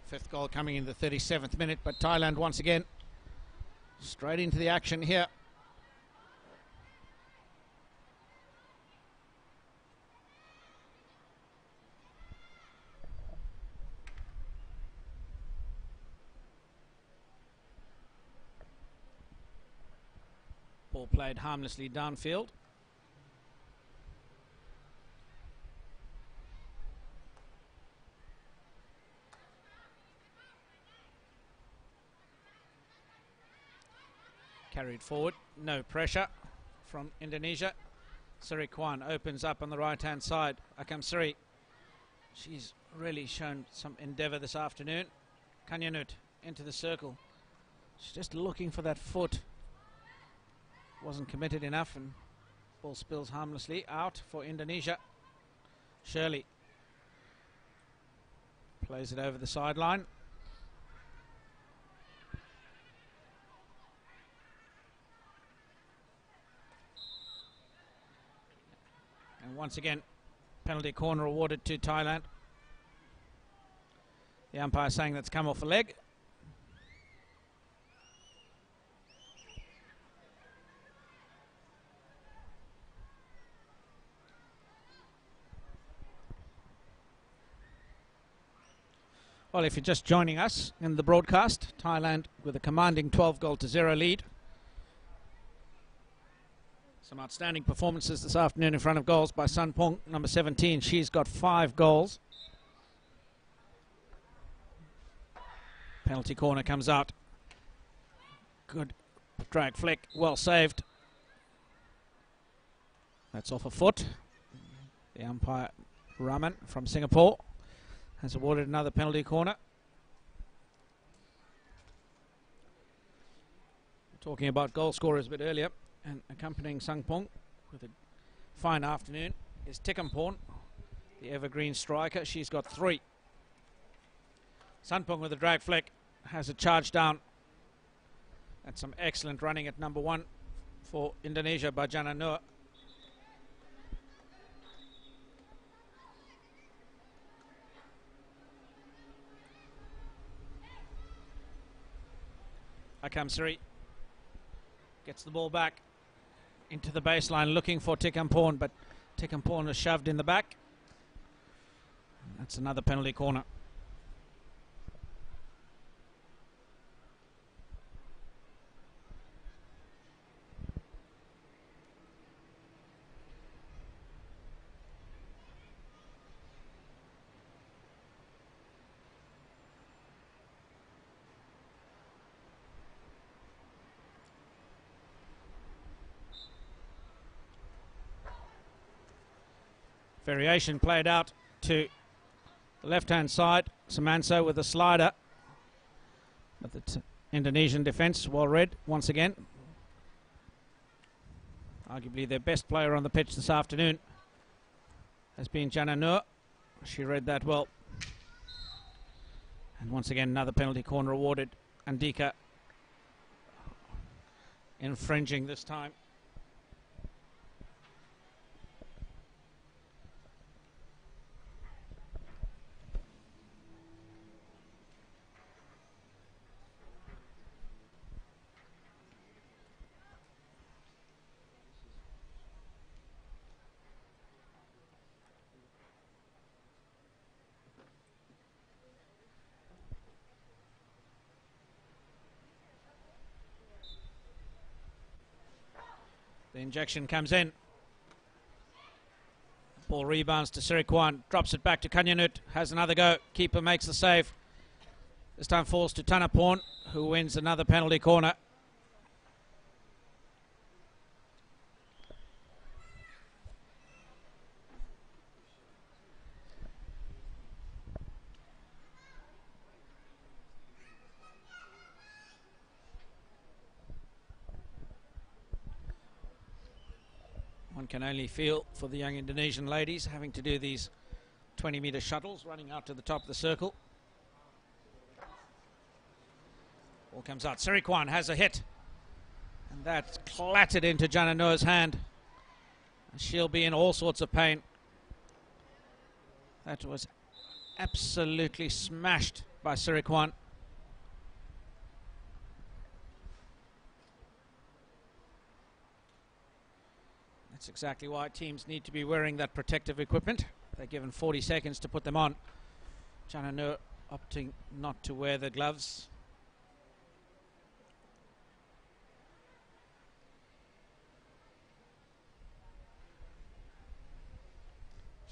[SPEAKER 1] Fifth goal coming in the 37th minute, but Thailand once again straight into the action here. Ball played harmlessly downfield. Carried forward, no pressure from Indonesia. Sirikwan opens up on the right-hand side. Akam Siri, she's really shown some endeavour this afternoon. Kanyanut into the circle. She's just looking for that foot. Wasn't committed enough, and ball spills harmlessly out for Indonesia. Shirley plays it over the sideline. And once again, penalty corner awarded to Thailand. The umpire saying that's come off a leg. Well, if you're just joining us in the broadcast, Thailand with a commanding 12-0 lead. Some outstanding performances this afternoon in front of goals by Sunpong, number 17. She's got 5 goals. Penalty corner comes out. Good drag flick, well saved. That's off a foot. The umpire, Raman from Singapore, has awarded another penalty corner. Talking about goal scorers a bit earlier, and accompanying Sangpong with a fine afternoon is Tikkaporn, the evergreen striker. She's got 3. Sunpong with a drag flick has a charge down. That's some excellent running at number 1 for Indonesia by Jana Nur. Akam Sri gets the ball back into the baseline looking for Tikkaporn, but Tikkaporn is shoved in the back. That's another penalty corner. Variation played out to the left-hand side. Samanso with a slider. But the Indonesian defence well read once again. Arguably their best player on the pitch this afternoon has been Jana Nur. She read that well. And once again another penalty corner awarded. Andika infringing this time. The injection comes in. Ball rebounds to Sirikwan, drops it back to Kanyanut, has another go. Keeper makes the save. This time falls to Tanaporn, who wins another penalty corner. One can only feel for the young Indonesian ladies having to do these 20-metre shuttles running out to the top of the circle. Ball comes out. Sirikwan has a hit. And that's clattered into Jana Nur's hand. She'll be in all sorts of pain. That was absolutely smashed by Sirikwan. That's exactly why teams need to be wearing that protective equipment. They're given 40 seconds to put them on. Jana Nur opting not to wear the gloves.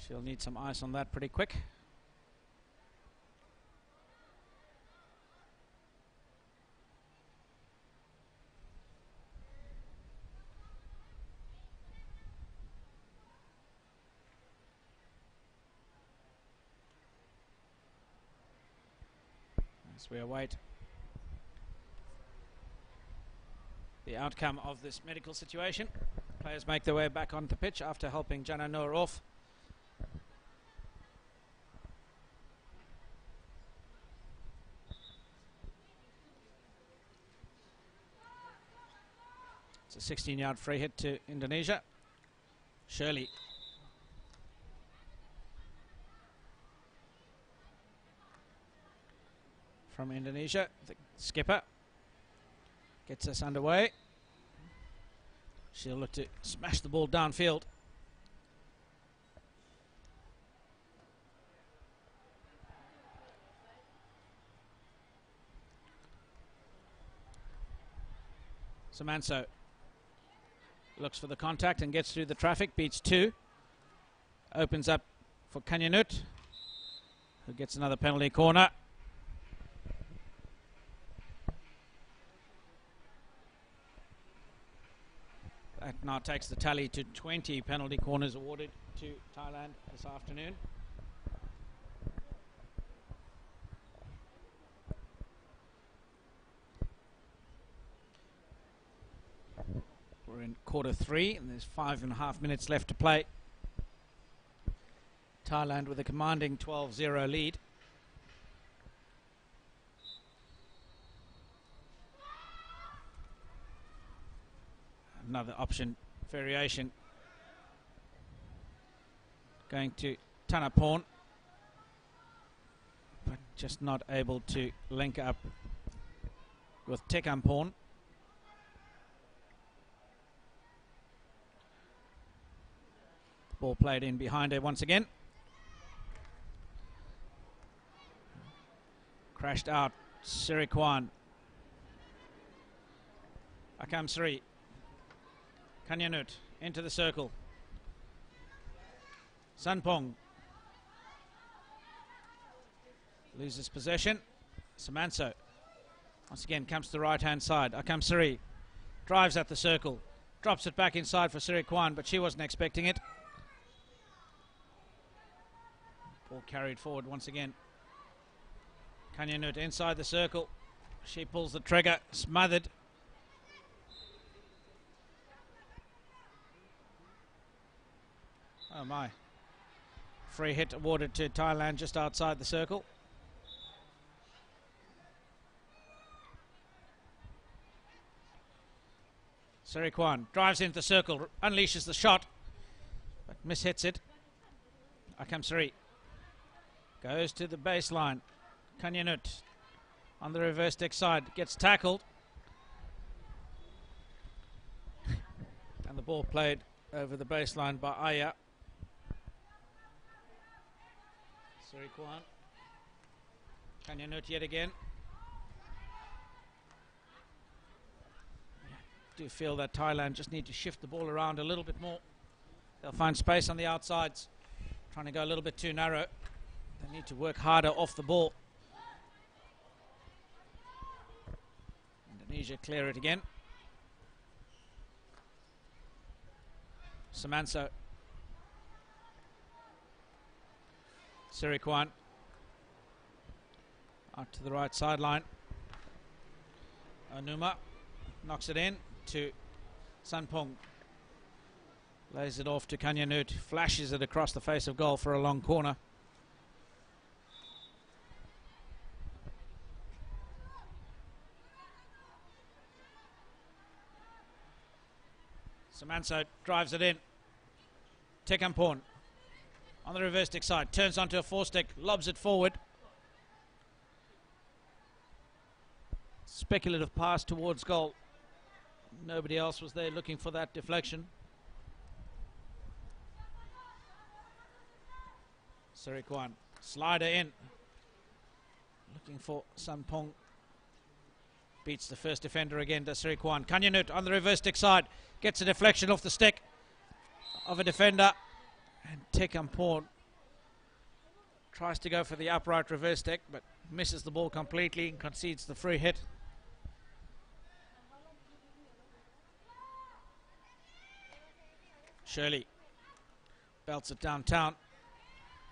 [SPEAKER 1] She'll need some ice on that pretty quick. As we await the outcome of this medical situation. Players make their way back onto the pitch after helping Jana Nur off. It's a 16-yard free hit to Indonesia. Shirley. from Indonesia. The skipper gets us underway. She'll look to smash the ball downfield. Samanso looks for the contact and gets through the traffic, beats 2. Opens up for Kanyanut, who gets another penalty corner. That now takes the tally to 20 penalty corners awarded to Thailand this afternoon. We're in quarter 3 and there's 5.5 minutes left to play. Thailand with a commanding 12-0 lead. Another option variation going to Tanaporn, but just not able to link up with Tekamporn. Ball played in behind her once again. Crashed out, Sirikwan. Akam Sri. Kanyanut into the circle. Sanpong loses possession. Samanso once again comes to the right hand side. Akam Sri drives at the circle, drops it back inside for Sirikwan, but she wasn't expecting it. Ball carried forward once again. Kanyanut inside the circle. She pulls the trigger, smothered. Oh my. Free hit awarded to Thailand just outside the circle. Sirikwan drives into the circle, unleashes the shot, but mishits it. Akam Sri goes to the baseline. Kanyanut on the reverse deck side gets tackled. And the ball played over the baseline by Aya. Sirikwan. Kanyanut yet again. I do feel that Thailand just need to shift the ball around a little bit more. They'll find space on the outsides. Trying to go a little bit too narrow. They need to work harder off the ball. Indonesia clear it again. Samanso. Sirikwan out to the right sideline. Onuma knocks it in to Sanpong. Lays it off to Kanyanut. Flashes it across the face of goal for a long corner. Samanso drives it in. Tekamporn on the reverse stick side. Turns onto a 4-stick. Lobs it forward. Speculative pass towards goal. Nobody else was there looking for that deflection. Sirikwan. Slider in. Looking for Sanpong. Beats the first defender again to Sirikwan. Kanyanut on the reverse stick side. Gets a deflection off the stick of a defender. And Tekamporn tries to go for the upright reverse stick, but misses the ball completely and concedes the free hit. Shirley belts it downtown.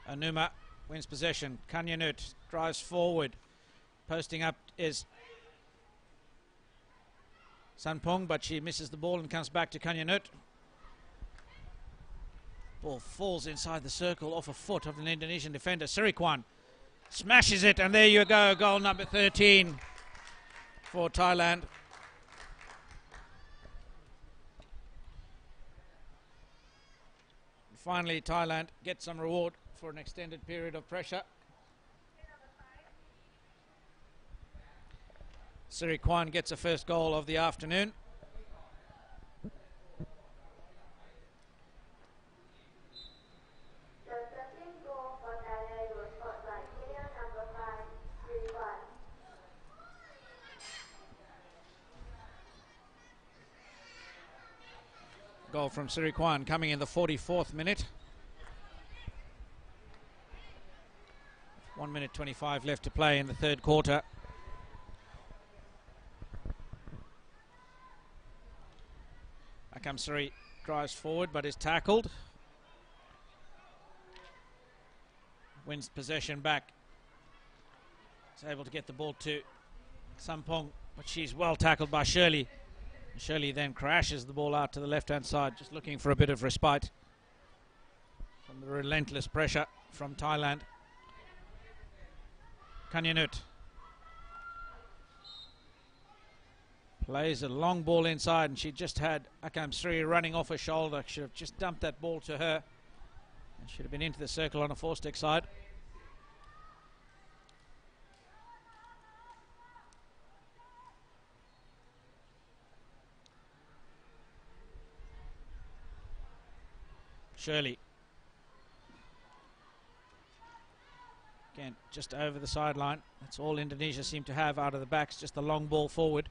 [SPEAKER 1] Onuma wins possession. Kanyanut drives forward. Posting up is Sanpong, but she misses the ball and comes back to Kanyanut. Ball falls inside the circle off a foot of an Indonesian defender. Sirikwan smashes it, and there you go. Goal number 13 for Thailand. Finally, Thailand gets some reward for an extended period of pressure. Siri Kwan gets a first goal of the afternoon.
[SPEAKER 2] The second goal for Thailand was scored by player number 5, Sri Kwan.
[SPEAKER 1] Goal from Siri Kwan coming in the 44th minute. 1 minute 25 left to play in the third quarter. Akam Siri drives forward but is tackled. Wins possession back. Is able to get the ball to Sampong, but she's well tackled by Shirley. Shirley then crashes the ball out to the left-hand side, just looking for a bit of respite from the relentless pressure from Thailand. Kanyanut plays a long ball inside, and she just had Akam Sri running off her shoulder. Should have just dumped that ball to her. And should have been into the circle on a four-stick side. Shirley. Again, just over the sideline. That's all Indonesia seem to have out of the backs, just the long ball forward.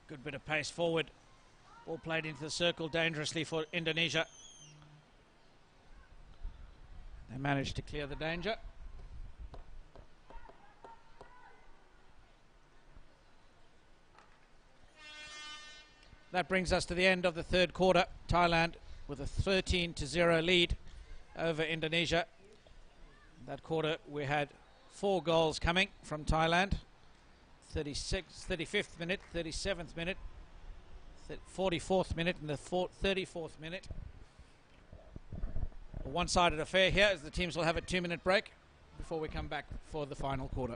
[SPEAKER 1] Good bit of pace forward. Ball played into the circle dangerously for Indonesia. They managed to clear the danger. That brings us to the end of the third quarter. Thailand with a 13-0 lead over Indonesia. That quarter we had 4 goals coming from Thailand. 35th minute, 37th minute, 44th minute and the 34th minute. A one-sided affair here as the teams will have a 2-minute break before we come back for the final quarter.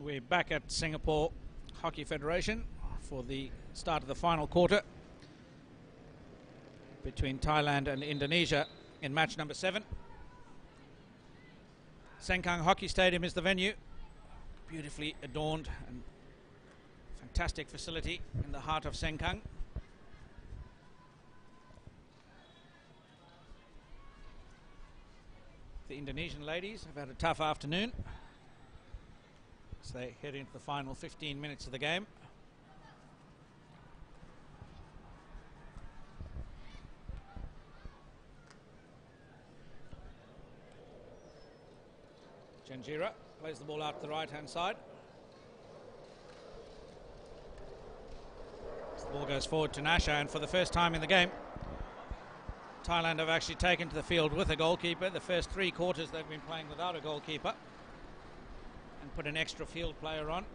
[SPEAKER 1] We're back at Singapore Hockey Federation for the start of the final quarter between Thailand and Indonesia in match number 7. Sengkang Hockey Stadium is the venue, beautifully adorned and fantastic facility in the heart of Sengkang. The Indonesian ladies have had a tough afternoon as they head into the final 15 minutes of the game. Janjira plays the ball out to the right hand side. The ball goes forward to Nasha, and for the first time in the game Thailand have actually taken to the field with a goalkeeper. The first 3 quarters they've been playing without a goalkeeper and put an extra field player on.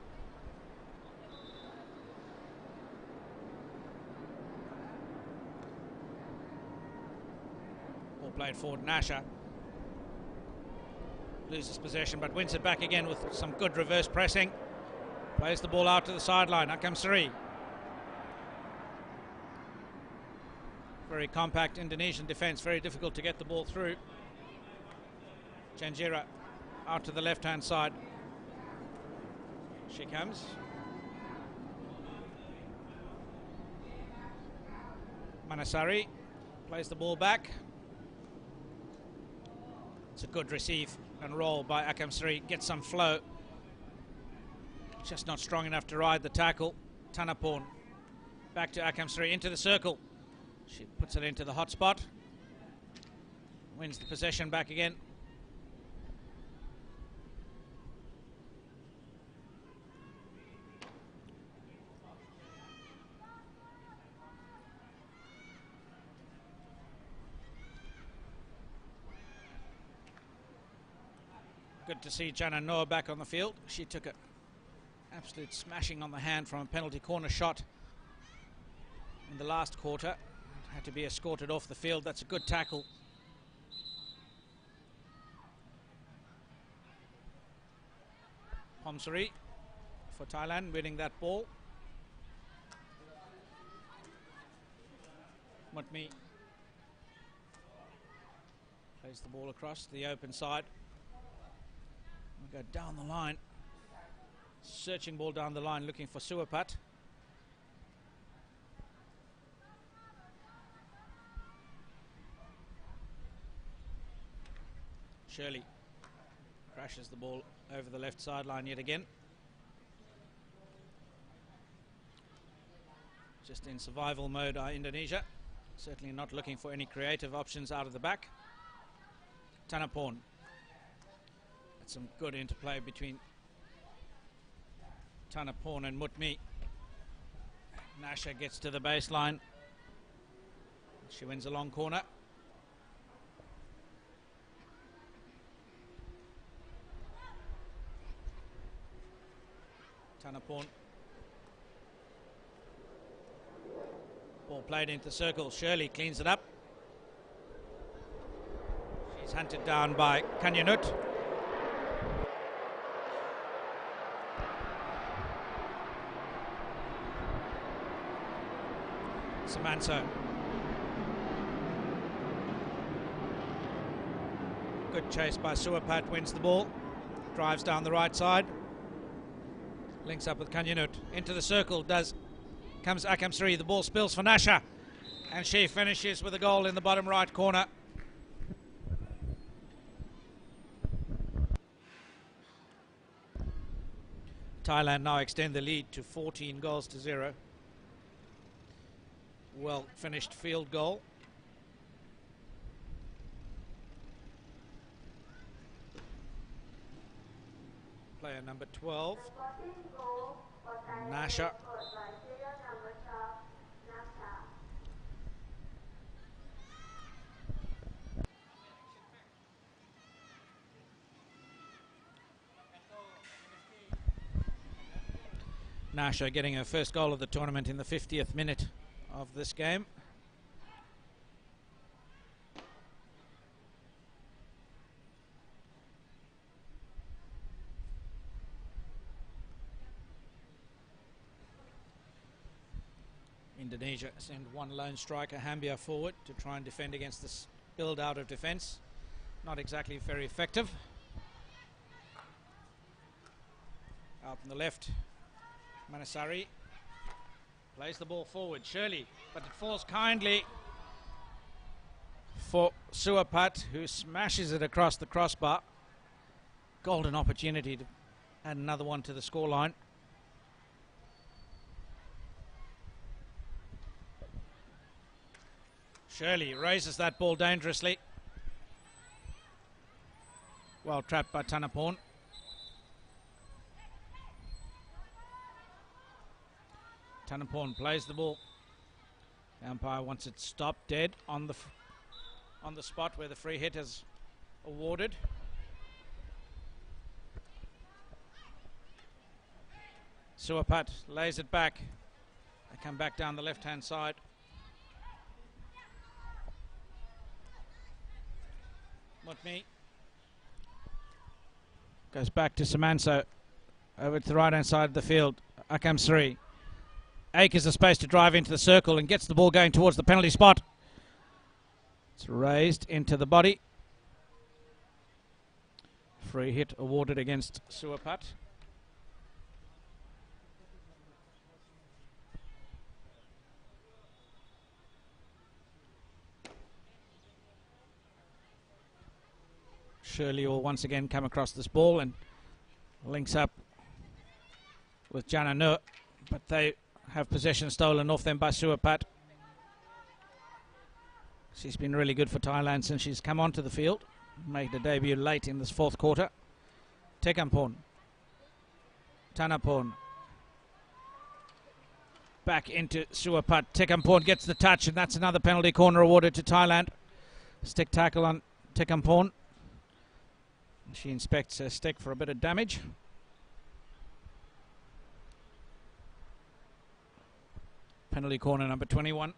[SPEAKER 1] Ball played forward. Nasha loses possession but wins it back again with some good reverse pressing. Plays the ball out to the sideline. Akam Sri. Very compact Indonesian defence, very difficult to get the ball through. Janjira out to the left hand side. She comes. Manasari plays the ball back. It's a good receive and roll by Akam Sri. Gets some flow. Just not strong enough to ride the tackle. Tanaporn back to Akam Sri into the circle. She puts it into the hot spot. Wins the possession back again. Good to see Jana Noah back on the field. She took an absolute smashing on the hand from a penalty corner shot in the last quarter. Had to be escorted off the field. That's a good tackle. Pomsari for Thailand winning that ball. Mutmi plays the ball across the open side. We'll go down the line. Searching ball down the line looking for Suapat. Shirley crashes the ball over the left sideline yet again. Just in survival mode are Indonesia. Certainly not looking for any creative options out of the back. Tanaporn. That's some good interplay between Tanaporn and Mutmi. Nasha gets to the baseline. She wins a long corner. Tanaporn. Ball played into the circle. Shirley cleans it up. She's hunted down by Kanyanut. Samanso. Good chase by Suapat, wins the ball. Drives down the right side. Links up with Kanyanut. Into the circle comes Akam Sri. The ball spills for Nasha. And she finishes with a goal in the bottom right corner. Thailand now extend the lead to 14 goals to 0. Well finished field goal. Player number 12. Nasha. Nasha getting her first goal of the tournament in the 50th minute of this game. Indonesia send one lone striker, Hambia, forward to try and defend against this build out of defence. Not exactly very effective. Out on the left, Manasari plays the ball forward, Shirley, but it falls kindly for Suapat, who smashes it across the crossbar. Golden opportunity to add another one to the scoreline. Shirley raises that ball dangerously. Well trapped by Tanaporn. Tanaporn plays the ball. The umpire wants it stopped dead on the spot where the free hit is awarded. Suapat lays it back. They come back down the left-hand side. Mutmi goes back to Samanso over to the right-hand side of the field. Akam Sri acres of space to drive into the circle and gets the ball going towards the penalty spot. It's raised into the body. Free hit awarded against Suapat. Shirley will once again come across this ball and links up with Jana Nur, but they have possession stolen off them by Suapat. She's been really good for Thailand since she's come onto the field. Made her debut late in this fourth quarter. Tekampon. Tanaporn. Back into Suapat. Tekampon gets the touch, and that's another penalty corner awarded to Thailand. Stick tackle on Tekampon. She inspects her stick for a bit of damage. Penalty corner number 21.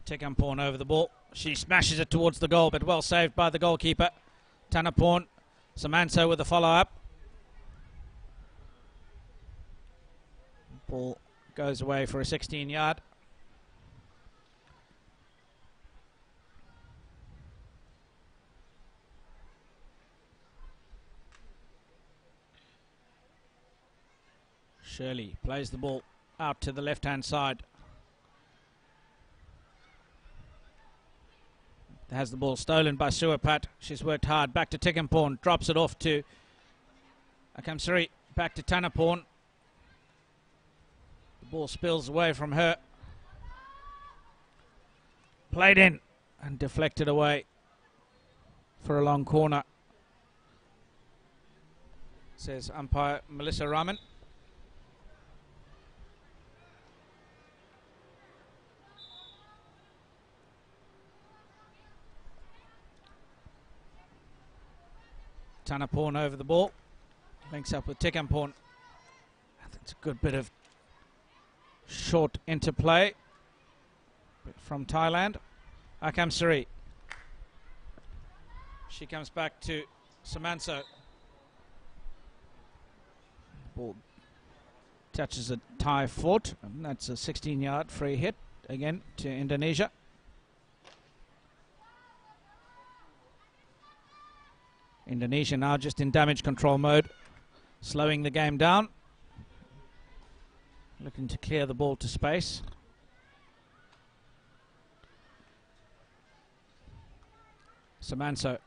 [SPEAKER 1] Tekampon over the ball. She smashes it towards the goal, but well saved by the goalkeeper. Tanaporn. Samanso with the follow-up. Ball goes away for a 16-yard. Shirley plays the ball out to the left-hand side. Has the ball stolen by Suapat. She's worked hard. Back to Tekampon. Drops it off to Akamsari. Back to Tanaporn. The ball spills away from her. Played in and deflected away for a long corner, says umpire Melissa Raman. Tanaporn over the ball, links up with Tekampon. That's a good bit of short interplay from Thailand. Akam Sri. She comes back to Samanso. Ball touches a Thai foot, and that's a 16-yard free hit again to Indonesia. Indonesia now just in damage control mode, slowing the game down, looking to clear the ball to space. Samanso.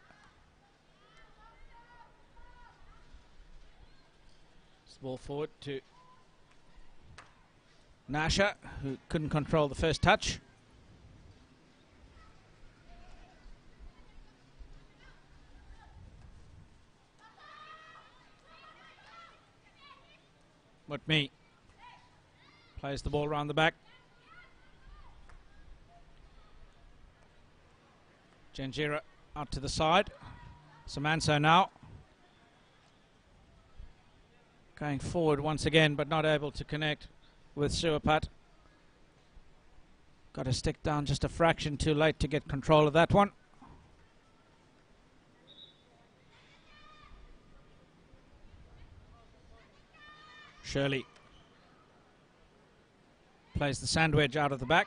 [SPEAKER 1] Ball forward to Nasha, who couldn't control the first touch. Mutmi plays the ball around the back. Janjira out to the side. Samanso now. Going forward once again, but not able to connect with Suapat. Got to stick down just a fraction too late to get control of that one. Shirley plays the sand wedge out of the back.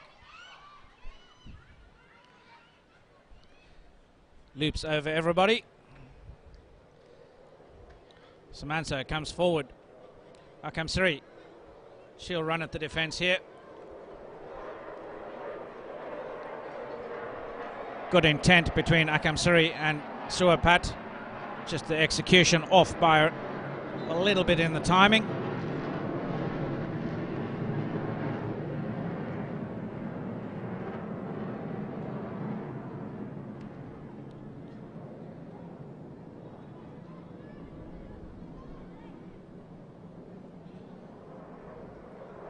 [SPEAKER 1] Loops over everybody. Samansa comes forward. Akamsari. She'll run at the defence here. Good intent between Akamsari and Suapat. Just the execution off by a little bit in the timing.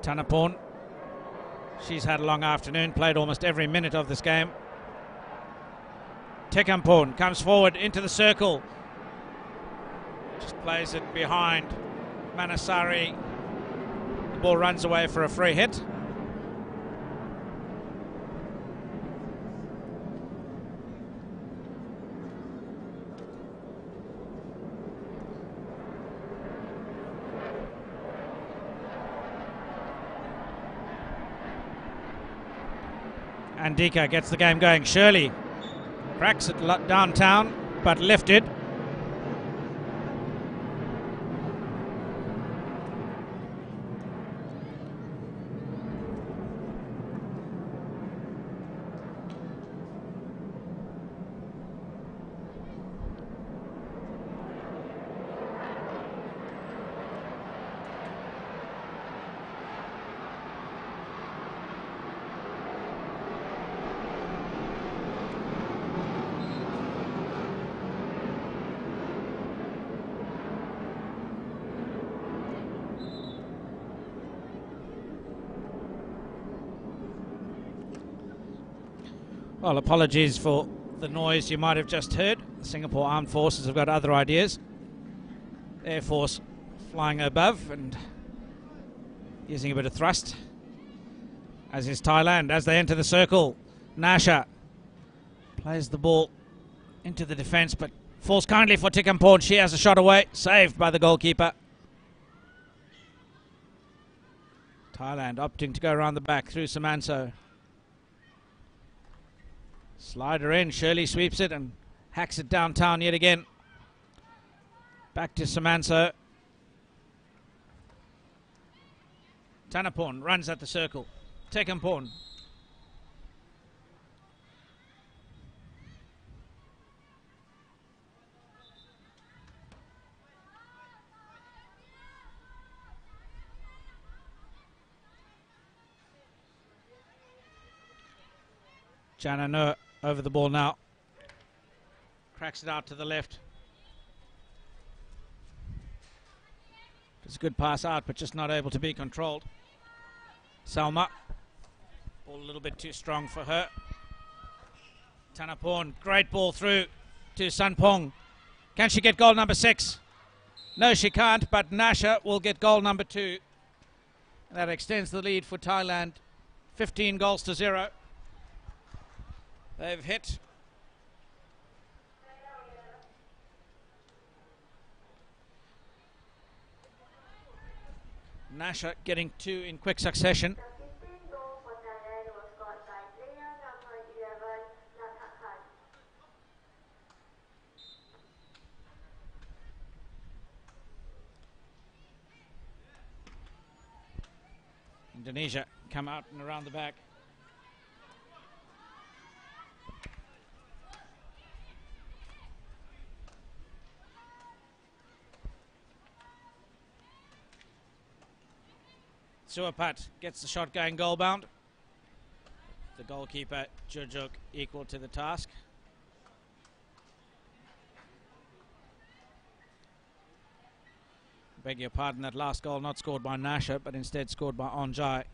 [SPEAKER 1] Tanaporn, she's had a long afternoon, played almost every minute of this game. Tekamporn comes forward into the circle, just plays it behind Manasari. The ball runs away for a free hit. Andika gets the game going. Shirley cracks it downtown, but lifted. Well, apologies for the noise you might have just heard. The Singapore Armed Forces have got other ideas. Air Force flying above and using a bit of thrust, as is Thailand. As they enter the circle, Nasha plays the ball into the defence, but falls kindly for Tekamporn. She has a shot away, saved by the goalkeeper. Thailand opting to go around the back through Samanso. Slider in, Shirley sweeps it and hacks it downtown yet again. Back to Samanso. Tanaporn runs at the circle. Tekamporn. Jananur over the ball now. Cracks it out to the left. It's a good pass out, but just not able to be controlled. Salma. Ball a little bit too strong for her. Tanaporn, great ball through to Sanpong. Can she get goal number 6? No, she can't, but Nasha will get goal number 2. That extends the lead for Thailand. 15 goals to 0. They've hit. Nasha getting 2 in quick succession.
[SPEAKER 2] The 15th goal for Thailand was scored by player number 11, Nathakan.
[SPEAKER 1] Indonesia come out and around the back. Suapat gets the shot going goal bound. The goalkeeper, Jujuk, equal to the task. Beg your pardon, that last goal not scored by Nasha, but instead scored by Onjai.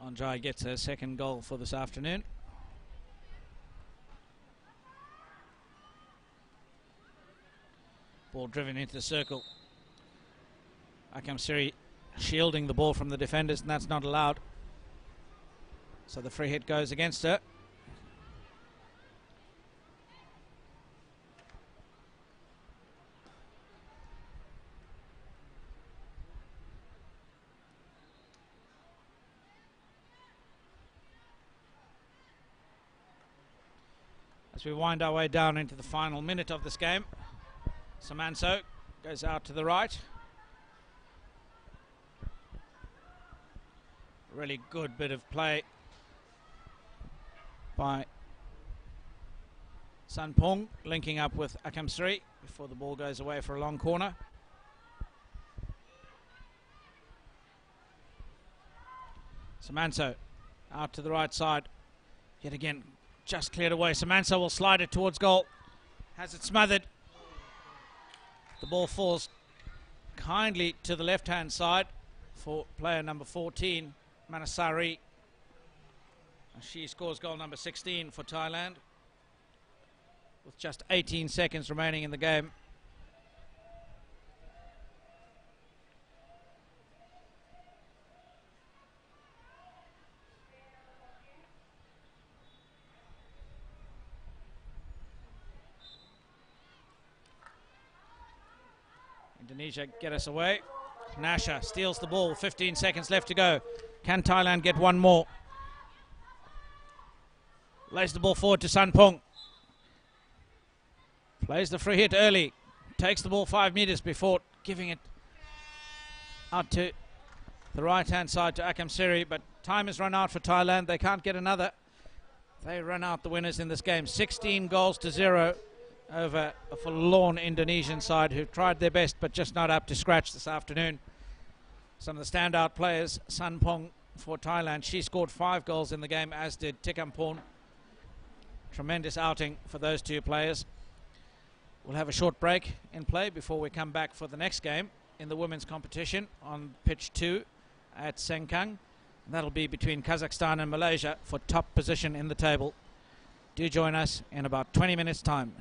[SPEAKER 1] Onjai gets her second goal for this afternoon. Ball driven into the circle. Akam Siri shielding the ball from the defenders, and that's not allowed. So the free hit goes against her. As we wind our way down into the final minute of this game, Samanso goes out to the right. Really good bit of play by Sanpong, linking up with Akam Sri before the ball goes away for a long corner. Samanso out to the right side. Yet again, just cleared away. Samanso will slide it towards goal. Has it smothered. The ball falls kindly to the left-hand side for player number 14, Manasari. She scores goal number 16 for Thailand with just 18 seconds remaining in the game. Indonesia get us away. Nasha steals the ball, 15 seconds left to go. Can Thailand get one more? Lays the ball forward to Sanpong. Plays the free hit early. Takes the ball 5 meters before giving it out to the right-hand side to Akam Siri. But time has run out for Thailand. They can't get another. They run out the winners in this game. 16 goals to 0 over a forlorn Indonesian side who tried their best but just not up to scratch this afternoon. Some of the standout players, Sanpong for Thailand, she scored 5 goals in the game, as did Tikampon. Tremendous outing for those two players. We'll have a short break in play before we come back for the next game in the women's competition on pitch 2 at Sengkang. That'll be between Kazakhstan and Malaysia for top position in the table. Do join us in about 20 minutes time.